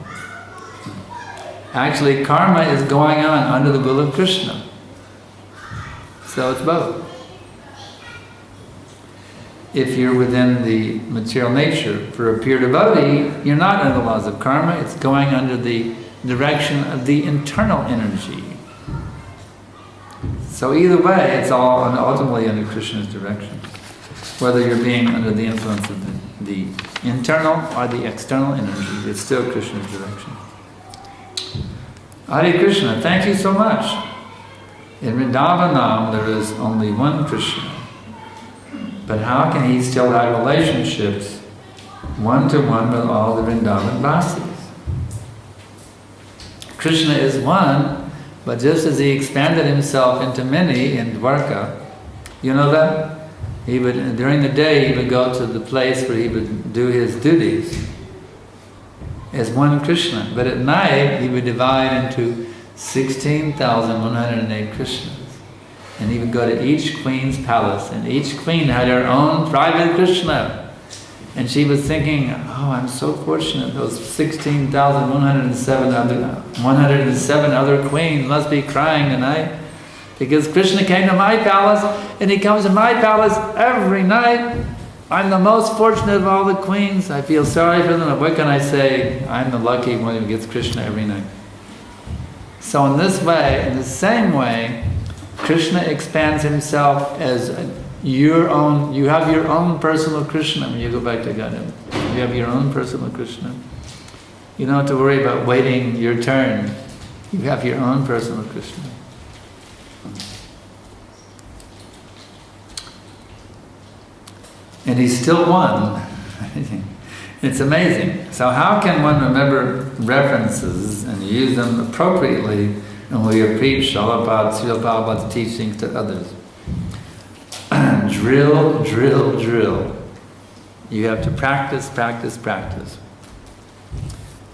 Actually, karma is going on under the will of Krishna. So it's both. If you're within the material nature, for a pure devotee, you're not under the laws of karma, it's going under the direction of the internal energy. So either way, it's all ultimately under Krishna's direction. Whether you're being under the influence of the internal or the external energy, it's still Krishna's direction. Hare Krishna, thank you so much. In Vrindavanam there is only one Krishna. But how can he still have relationships one-to-one with all the Vrindavan Vasis? Krishna is one, but just as he expanded himself into many in Dwarka, you know that? He would, during the day, he would go to the place where he would do his duties as one Krishna. But at night, he would divide into 16,108 Krishnas. And he would go to each queen's palace, and each queen had her own private Krishna. And she was thinking, oh, I'm so fortunate, those 107 other queens must be crying tonight. Because Krishna came to my palace, and he comes to my palace every night. I'm the most fortunate of all the queens. I feel sorry for them. What can I say? I'm the lucky one who gets Krishna every night. So in this way, in the same way, Krishna expands himself as your own. You have your own personal Krishna when you go back to Godhead. You have your own personal Krishna. You don't have to worry about waiting your turn. You have your own personal Krishna. And he still won. It's amazing. So how can one remember references and use them appropriately when we preach Srila Prabhupada's teachings to others? Drill, drill, drill. You have to practice, practice, practice.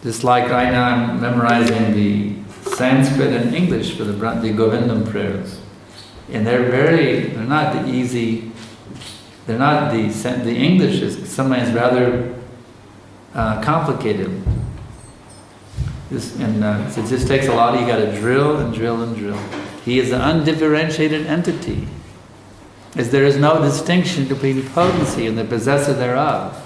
Just like right now I'm memorizing the Sanskrit and English for the Govindam prayers. And they're not the easy, the English is sometimes rather complicated. So it just takes a lot, you got to drill and drill and drill. He is an undifferentiated entity, as there is no distinction between potency and the possessor thereof.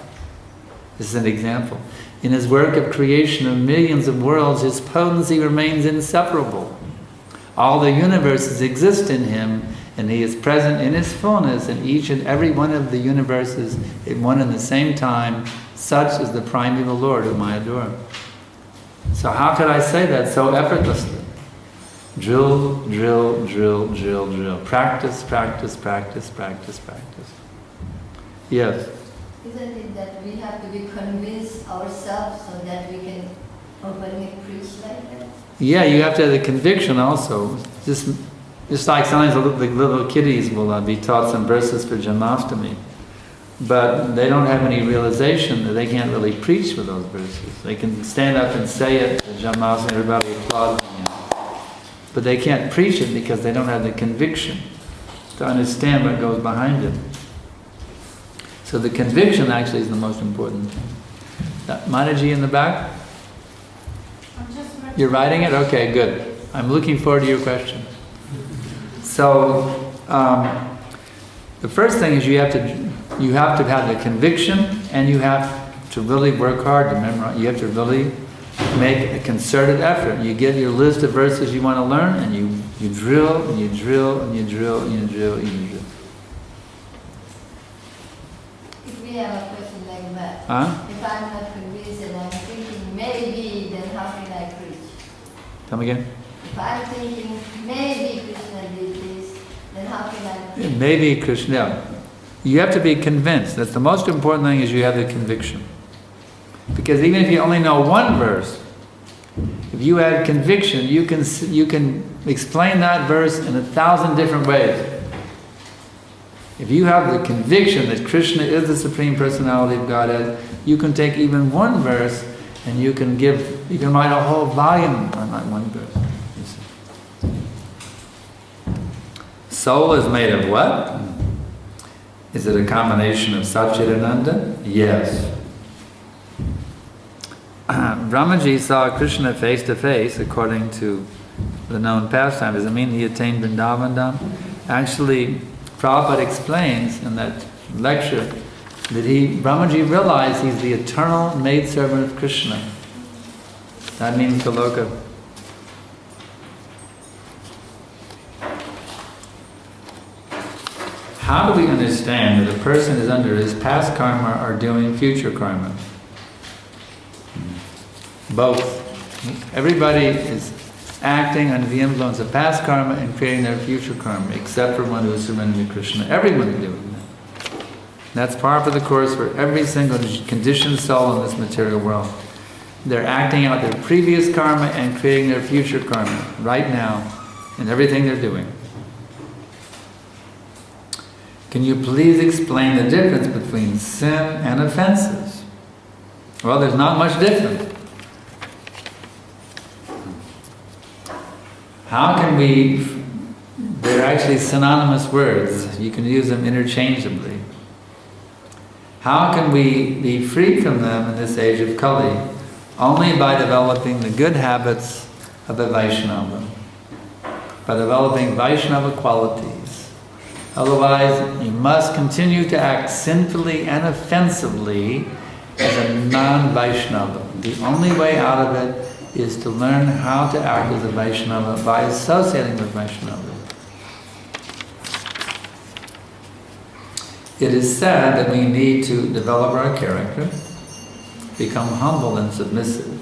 This is an example. In his work of creation of millions of worlds, his potency remains inseparable. All the universes exist in him, and he is present in his fullness in each and every one of the universes at one and the same time. Such is the primeval Lord whom I adore. So how could I say that so effortlessly? Drill, drill, drill, drill, drill. Practice, practice, practice, practice, practice. Yes? Isn't it that we have to be convinced ourselves so that we can openly preach like that? Yeah, you have to have the conviction also. Just like sometimes the little kiddies will be taught some verses for Janmashtami, but they don't have any realization that they can't really preach with those verses. They can stand up and say it at Janmashtami, everybody applauds them, but they can't preach it because they don't have the conviction to understand what goes behind it. So the conviction actually is the most important thing. Manaji in the back? You're writing it? Okay, good. I'm looking forward to your question. So, the first thing is you have to have the conviction, and you have to really work hard to memorize. You have to really make a concerted effort. You get your list of verses you want to learn, and you drill, and you drill, and you drill, and you drill, and you drill. If we have a question like that, if I'm not convinced and I'm thinking maybe, then how can I preach? Come again? If I'm thinking maybe Krishna did this, then how can I preach? Maybe Krishna. Yeah. You have to be convinced. That's the most important thing, is you have the conviction. Because even if you only know one verse, if you had conviction, you can explain that verse in 1,000 different ways. If you have the conviction that Krishna is the Supreme Personality of Godhead, you can take even one verse and you can write a whole volume on that one verse. Soul is made of what? Is it a combination of Satchidananda? Yes. Brahmaji saw Krishna face to face, according to the known pastime. Does it mean he attained Vrindavan Dham? Actually, Prabhupada explains in that lecture that Brahmaji realized he's the eternal maidservant of Krishna. That means Goloka. How do we understand that a person is under his past karma or doing future karma? Both. Everybody is acting under the influence of past karma and creating their future karma, except for one who is surrendered to Krishna. Everyone is doing that. That's par for the course for every single conditioned soul in this material world. They're acting out their previous karma and creating their future karma right now in everything they're doing. Can you please explain the difference between sin and offenses? Well, there's not much difference. How can they're actually synonymous words. You can use them interchangeably. How can we be free from them in this age of Kali? Only by developing the good habits of a Vaishnava. By developing Vaishnava qualities. Otherwise, you must continue to act sinfully and offensively as a non-Vaishnava. The only way out of it is to learn how to act as a Vaishnava by associating with Vaishnava. It is said that we need to develop our character, become humble and submissive.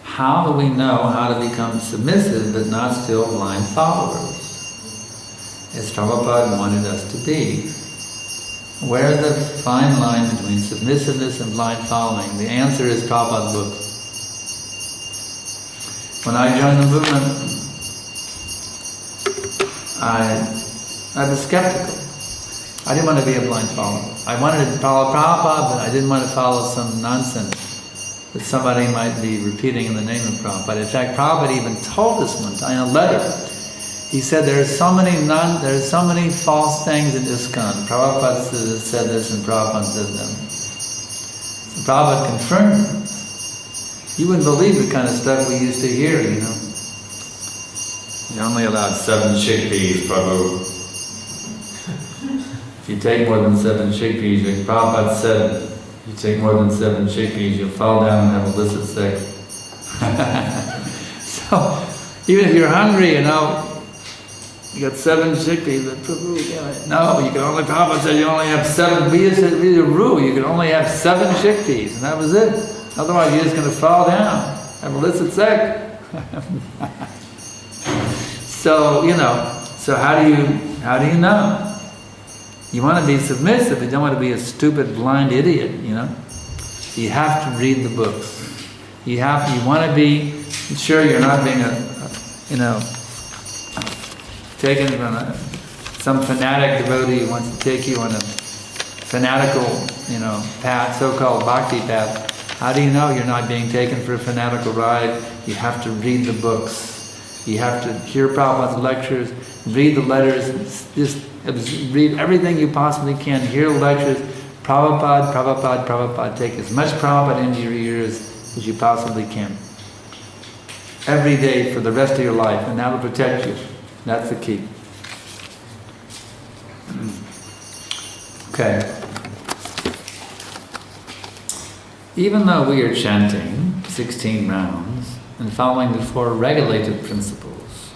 How do we know how to become submissive but not still blind followers? As Prabhupada wanted us to be. Where's the fine line between submissiveness and blind following? The answer is Prabhupada's book. When I joined the movement, I was skeptical. I didn't want to be a blind follower. I wanted to follow Prabhupada, but I didn't want to follow some nonsense that somebody might be repeating in the name of Prabhupada. In fact, Prabhupada even told us one time in a letter. He said there's so many false things in ISKCON. Prabhupada said this and Prabhupada said that. So Prabhupada confirmed it. You wouldn't believe the kind of stuff we used to hear, you know. You're only allowed 7 chickpeas, Prabhu. If you take more than 7 chickpeas, like Prabhupada said, if you take more than 7 chickpeas, you'll fall down and have illicit sex. So, even if you're hungry, you know, you got 7 chickpeas, but Prabhu, no, you can only, Prabhupada said you only have 7, we used to read a rule, you can only have 7 chickpeas, and that was it. Otherwise you're just going to fall down, have illicit sex. So, you know, so how do you know? You want to be submissive, but you don't want to be a stupid, blind idiot, you know? You have to read the books. You want to be sure you're not being taken from some fanatic devotee who wants to take you on a fanatical, path, so-called bhakti path. How do you know you're not being taken for a fanatical ride? You have to read the books. You have to hear Prabhupada's lectures, read the letters, just read everything you possibly can, hear the lectures, Prabhupada, take as much Prabhupada into your ears as you possibly can. Every day for the rest of your life, and that will protect you. That's the key. Okay. Even though we are chanting 16 rounds and following the 4 regulated principles,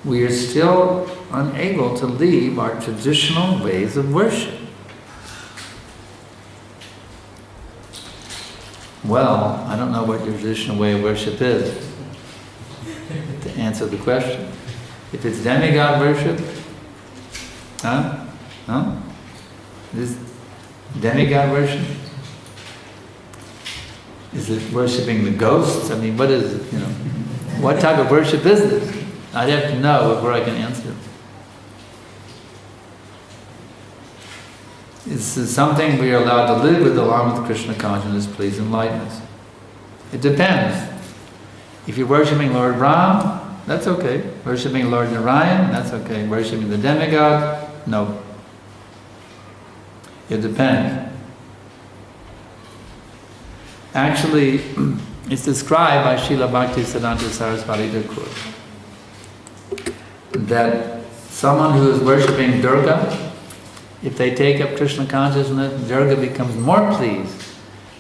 we are still unable to leave our traditional ways of worship. Well, I don't know what your traditional way of worship is, to answer the question. If it's demigod worship, Is demigod worship? Is it worshipping the ghosts? I mean, what is it, What type of worship is this? I'd have to know before I can answer. This is something we are allowed to live with along with Krishna consciousness. Please enlighten us. It depends. If you're worshipping Lord Ram, that's okay. Worshipping Lord Narayan, that's okay. Worshipping the demigod, no. It depends. Actually, it's described by Srila Bhaktivedanta Saraswati Thakur that someone who is worshipping Durga, if they take up Krishna consciousness, Durga becomes more pleased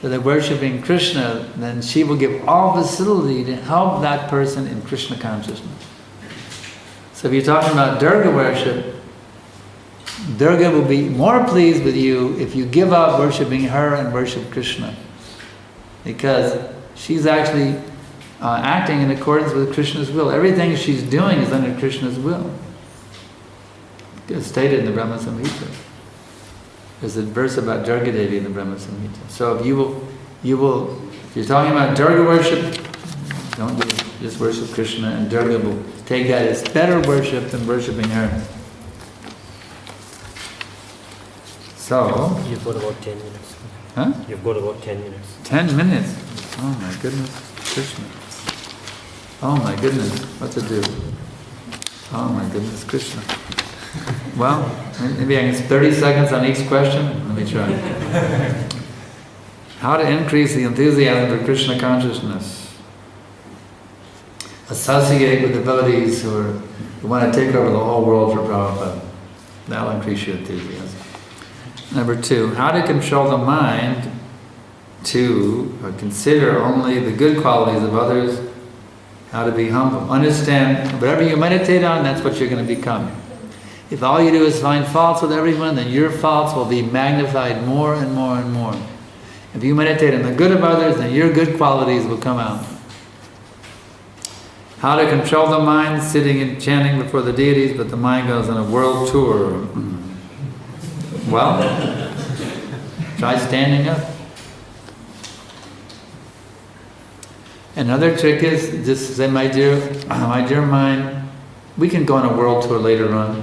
that they're worshipping Krishna, then she will give all facility to help that person in Krishna consciousness. So if you're talking about Durga worship, Durga will be more pleased with you if you give up worshipping her and worship Krishna. Because she's actually acting in accordance with Krishna's will. Everything she's doing is under Krishna's will. It's stated in the Brahma Samhita. There's a verse about Durga Devi in the Brahma Samhita. So if if you're talking about Durga worship, don't do it. Just worship Krishna, and Durga will take that as better worship than worshipping her. So you've got about 10 minutes. Huh? You've got about 10 minutes. 10 minutes? Oh my goodness, Krishna. Oh my goodness, what to do? Oh my goodness, Krishna. Well, maybe I can 30 seconds on each question. Let me try. How to increase the enthusiasm for Krishna consciousness? Associate with devotees who want to take over the whole world for Prabhupada. That'll increase your enthusiasm. Number 2, how to control the mind to consider only the good qualities of others, how to be humble. Understand, whatever you meditate on, that's what you're going to become. If all you do is find faults with everyone, then your faults will be magnified more and more and more. If you meditate on the good of others, then your good qualities will come out. How to control the mind, sitting and chanting before the deities, but the mind goes on a world tour. Well, try standing up. Another trick is just say, my dear mind, we can go on a world tour later on.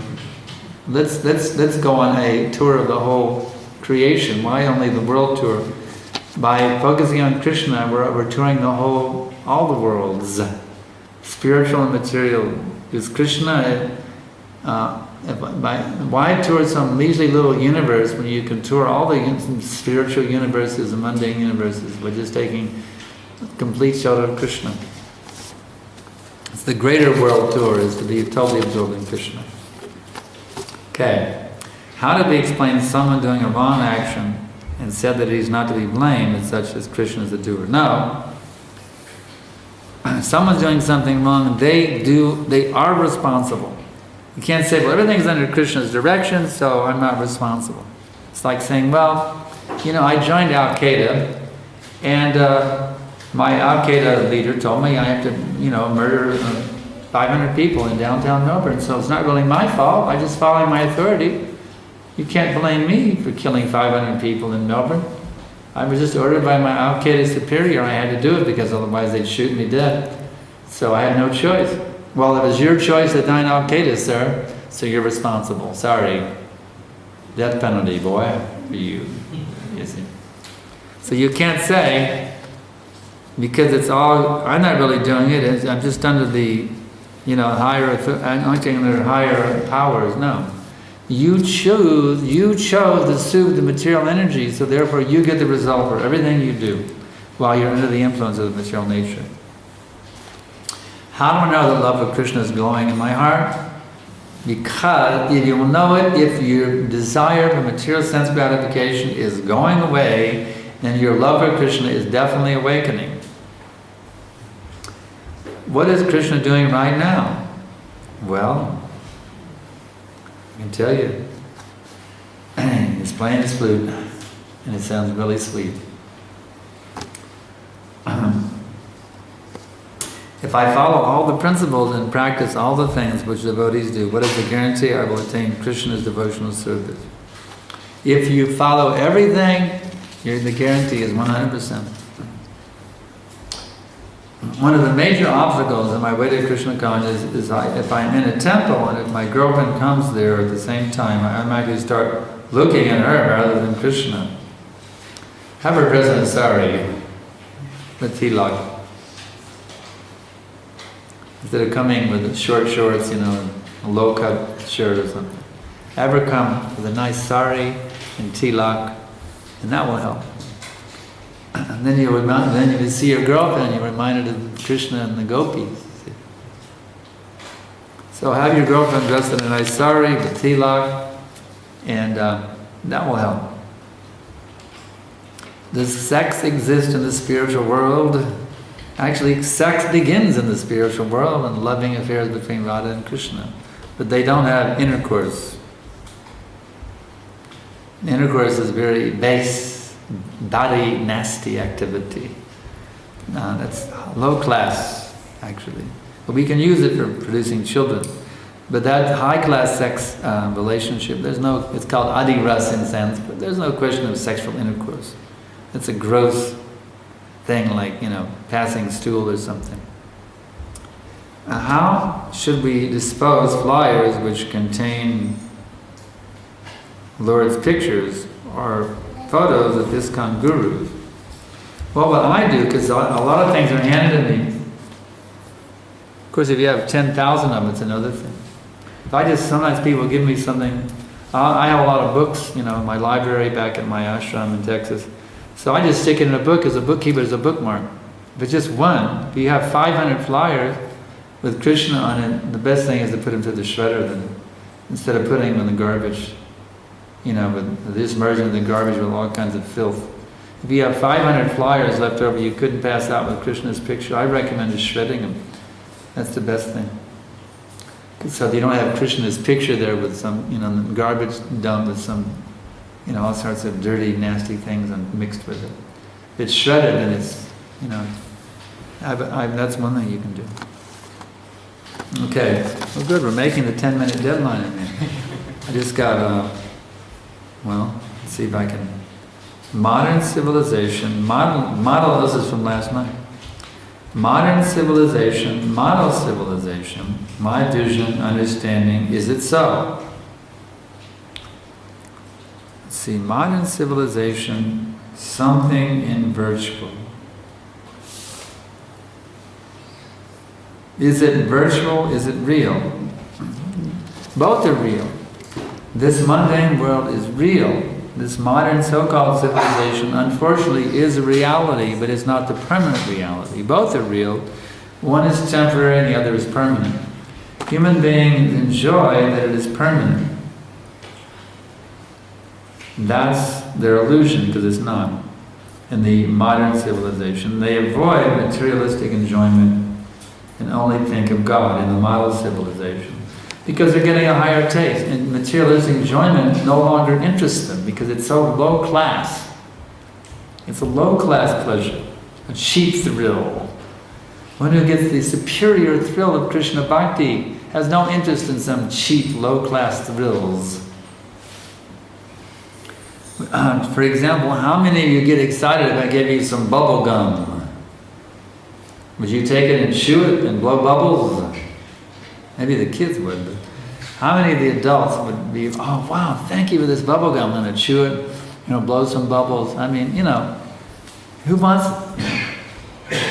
Let's go on a tour of the whole creation. Why only the world tour? By focusing on Krishna, we're touring all the worlds, spiritual and material. Because Krishna, why tour some measly little universe when you can tour all the spiritual universes and mundane universes by just taking complete shelter of Krishna? It's the greater world tour, is to be totally absorbed in Krishna. Okay, how did we explain someone doing a wrong action and said that he's not to be blamed as such as Krishna is the doer? No. Someone's doing something wrong, they are responsible. You can't say, well, everything's under Krishna's direction, so I'm not responsible. It's like saying, well, I joined Al-Qaeda, and my Al-Qaeda leader told me I have to, murder 500 people in downtown Melbourne, so it's not really my fault. I just following my authority. You can't blame me for killing 500 people in Melbourne. I was just ordered by my Al-Qaeda superior. I had to do it because otherwise they'd shoot me dead. So I had no choice. Well, it was your choice to die in Al-Qaeda, sir, so you're responsible. Sorry. Death penalty, boy, for you. You see. So you can't say, because it's all, I'm not really doing it, I'm just under the, higher powers. No. You chose to soothe the material energy, so therefore you get the result for everything you do while you're under the influence of the material nature. How do I know the love of Krishna is glowing in my heart? Because you will know it if your desire for material sense gratification is going away, then your love for Krishna is definitely awakening. What is Krishna doing right now? Well, I can tell you. He's playing his flute, and it sounds really sweet. If I follow all the principles and practice all the things which devotees do, what is the guarantee? I will attain Krishna's devotional service. If you follow everything, the guarantee is 100%. One of the major obstacles in my way to Krishna consciousness is if I'm in a temple and if my girlfriend comes there at the same time, I automatically start looking at her rather than Krishna. Have her present sari with tilak. Instead of coming with short shorts, a low-cut shirt or something. Have her come with a nice sari and tilak, and that will help. And then you see your girlfriend, you're reminded of Krishna and the gopis. So have your girlfriend dressed in a nice sari with tilak, and that will help. Does sex exist in the spiritual world? Actually, sex begins in the spiritual world and loving affairs between Radha and Krishna. But they don't have intercourse. Intercourse is very base, body, nasty activity. That's low class, actually. But we can use it for producing children. But that high class sex relationship, it's called adi ras in Sanskrit. There's no question of sexual intercourse. It's a gross thing like, passing stool or something. How should we dispose flyers which contain Lord's pictures or photos of ISKCON gurus? Well, what I do, because a lot of things are handed to me. Of course, if you have 10,000 of them, it's another thing. Sometimes people give me something. I have a lot of books, in my library back at my ashram in Texas. So I just stick it in a book as a bookkeeper, as a bookmark. If it's just one, if you have 500 flyers with Krishna on it, the best thing is to put them to the shredder then, instead of putting them in the garbage. With this merging the garbage with all kinds of filth. If you have 500 flyers left over you couldn't pass out with Krishna's picture, I recommend just shredding them. That's the best thing. So you don't have Krishna's picture there with some, garbage dump with some, all sorts of dirty, nasty things mixed with it. If it's shredded, then it's, that's one thing you can do. Okay, well good, we're making the 10-minute deadline in there. I just got Well, let's see if I can. Modern civilization, model, this is from last night. Modern civilization, model civilization, my vision, understanding, is it so? Let's see, modern civilization, something in virtual. Is it virtual? Is it real? Both are real. This mundane world is real. This modern so-called civilization, unfortunately, is a reality, but it's not the permanent reality. Both are real. One is temporary and the other is permanent. Human beings enjoy that it is permanent. That's their illusion, because it's not. In the modern civilization, they avoid materialistic enjoyment and only think of God in the model civilization. Because they're getting a higher taste, and materialistic enjoyment no longer interests them because it's so low class. It's a low class pleasure, a cheap thrill. One who gets the superior thrill of Krishna Bhakti has no interest in some cheap, low class thrills. For example, how many of you get excited if I give you some bubble gum? Would you take it and chew it and blow bubbles? Maybe the kids would, but how many of the adults would be, oh wow, thank you for this bubble gum, I'm going to chew it, blow some bubbles. I mean, who wants it?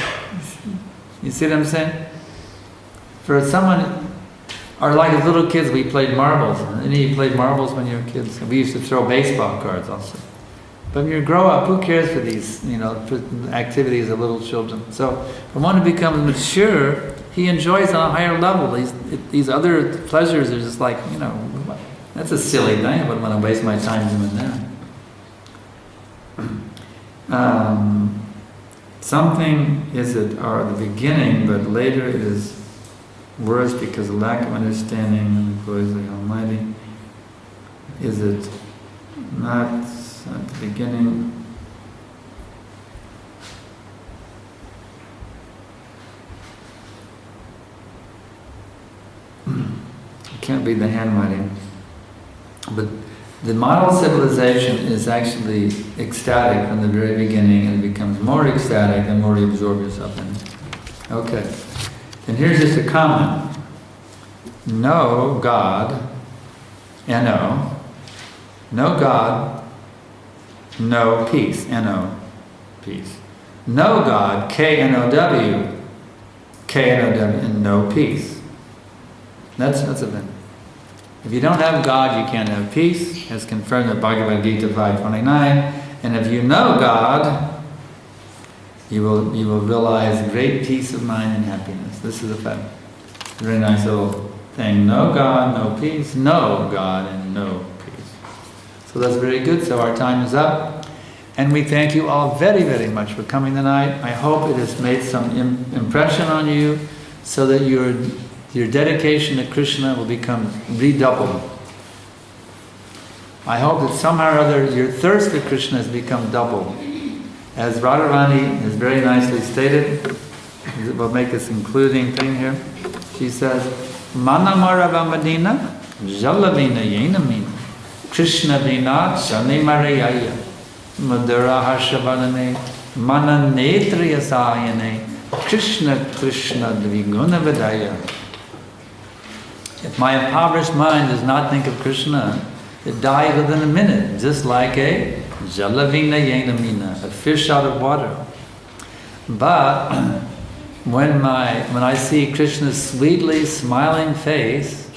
You see what I'm saying? For someone, or like as little kids, we played marbles. Any of you played marbles when you were kids? We used to throw baseball cards also. But when you grow up, who cares for these, activities of little children? So, for one who becomes mature, he enjoys on a higher level. These other pleasures are just like, that's a silly thing. I wouldn't want to waste my time doing that. Something is at the beginning, but later it is worse because of lack of understanding and the glories of the Almighty. Is it not at the beginning? Can't read the handwriting, but the model civilization is actually ecstatic from the very beginning, and it becomes more ecstatic the more you absorb yourself in it. Okay, and here's just a comment. No God, N-O, no God, no peace, N-O, peace. No God, K-N-O-W, K-N-O-W, and no peace. That's a thing. If you don't have God, you can't have peace, as confirmed in Bhagavad Gita 5:29. And if you know God, you will realize great peace of mind and happiness. This is a fact. Very nice little thing. No God, no peace. No God and no peace. So that's very good. So our time is up. And we thank you all very, very much for coming tonight. I hope it has made some impression on you so that your dedication to Krishna will become redoubled. I hope that somehow or other your thirst for Krishna has become double. As Radharani has very nicely stated, we'll make this concluding thing here. She says, Manamara Vamadina, Jalavina Yenamina, Krishna Vina Shani Marayaya, Madhura Harshavanane, Mananetriya Sayane, Krishna Krishna Dviguna Vidaya. If my impoverished mind does not think of Krishna, it dies within a minute, just like a jalavina yenamina, a fish out of water. But when I see Krishna's sweetly smiling face,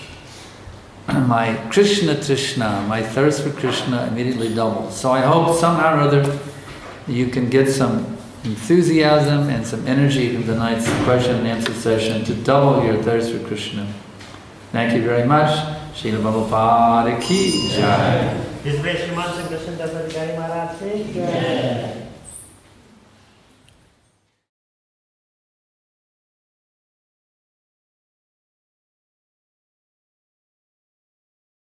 my Krishna Trishna, my thirst for Krishna immediately doubles. So I hope somehow or other you can get some enthusiasm and some energy from tonight's question and answer session to double your thirst for Krishna. Thank you very much. Srila Prabhupada ki jai. His Sankarshan Das Adhikari Maharaj ki jai.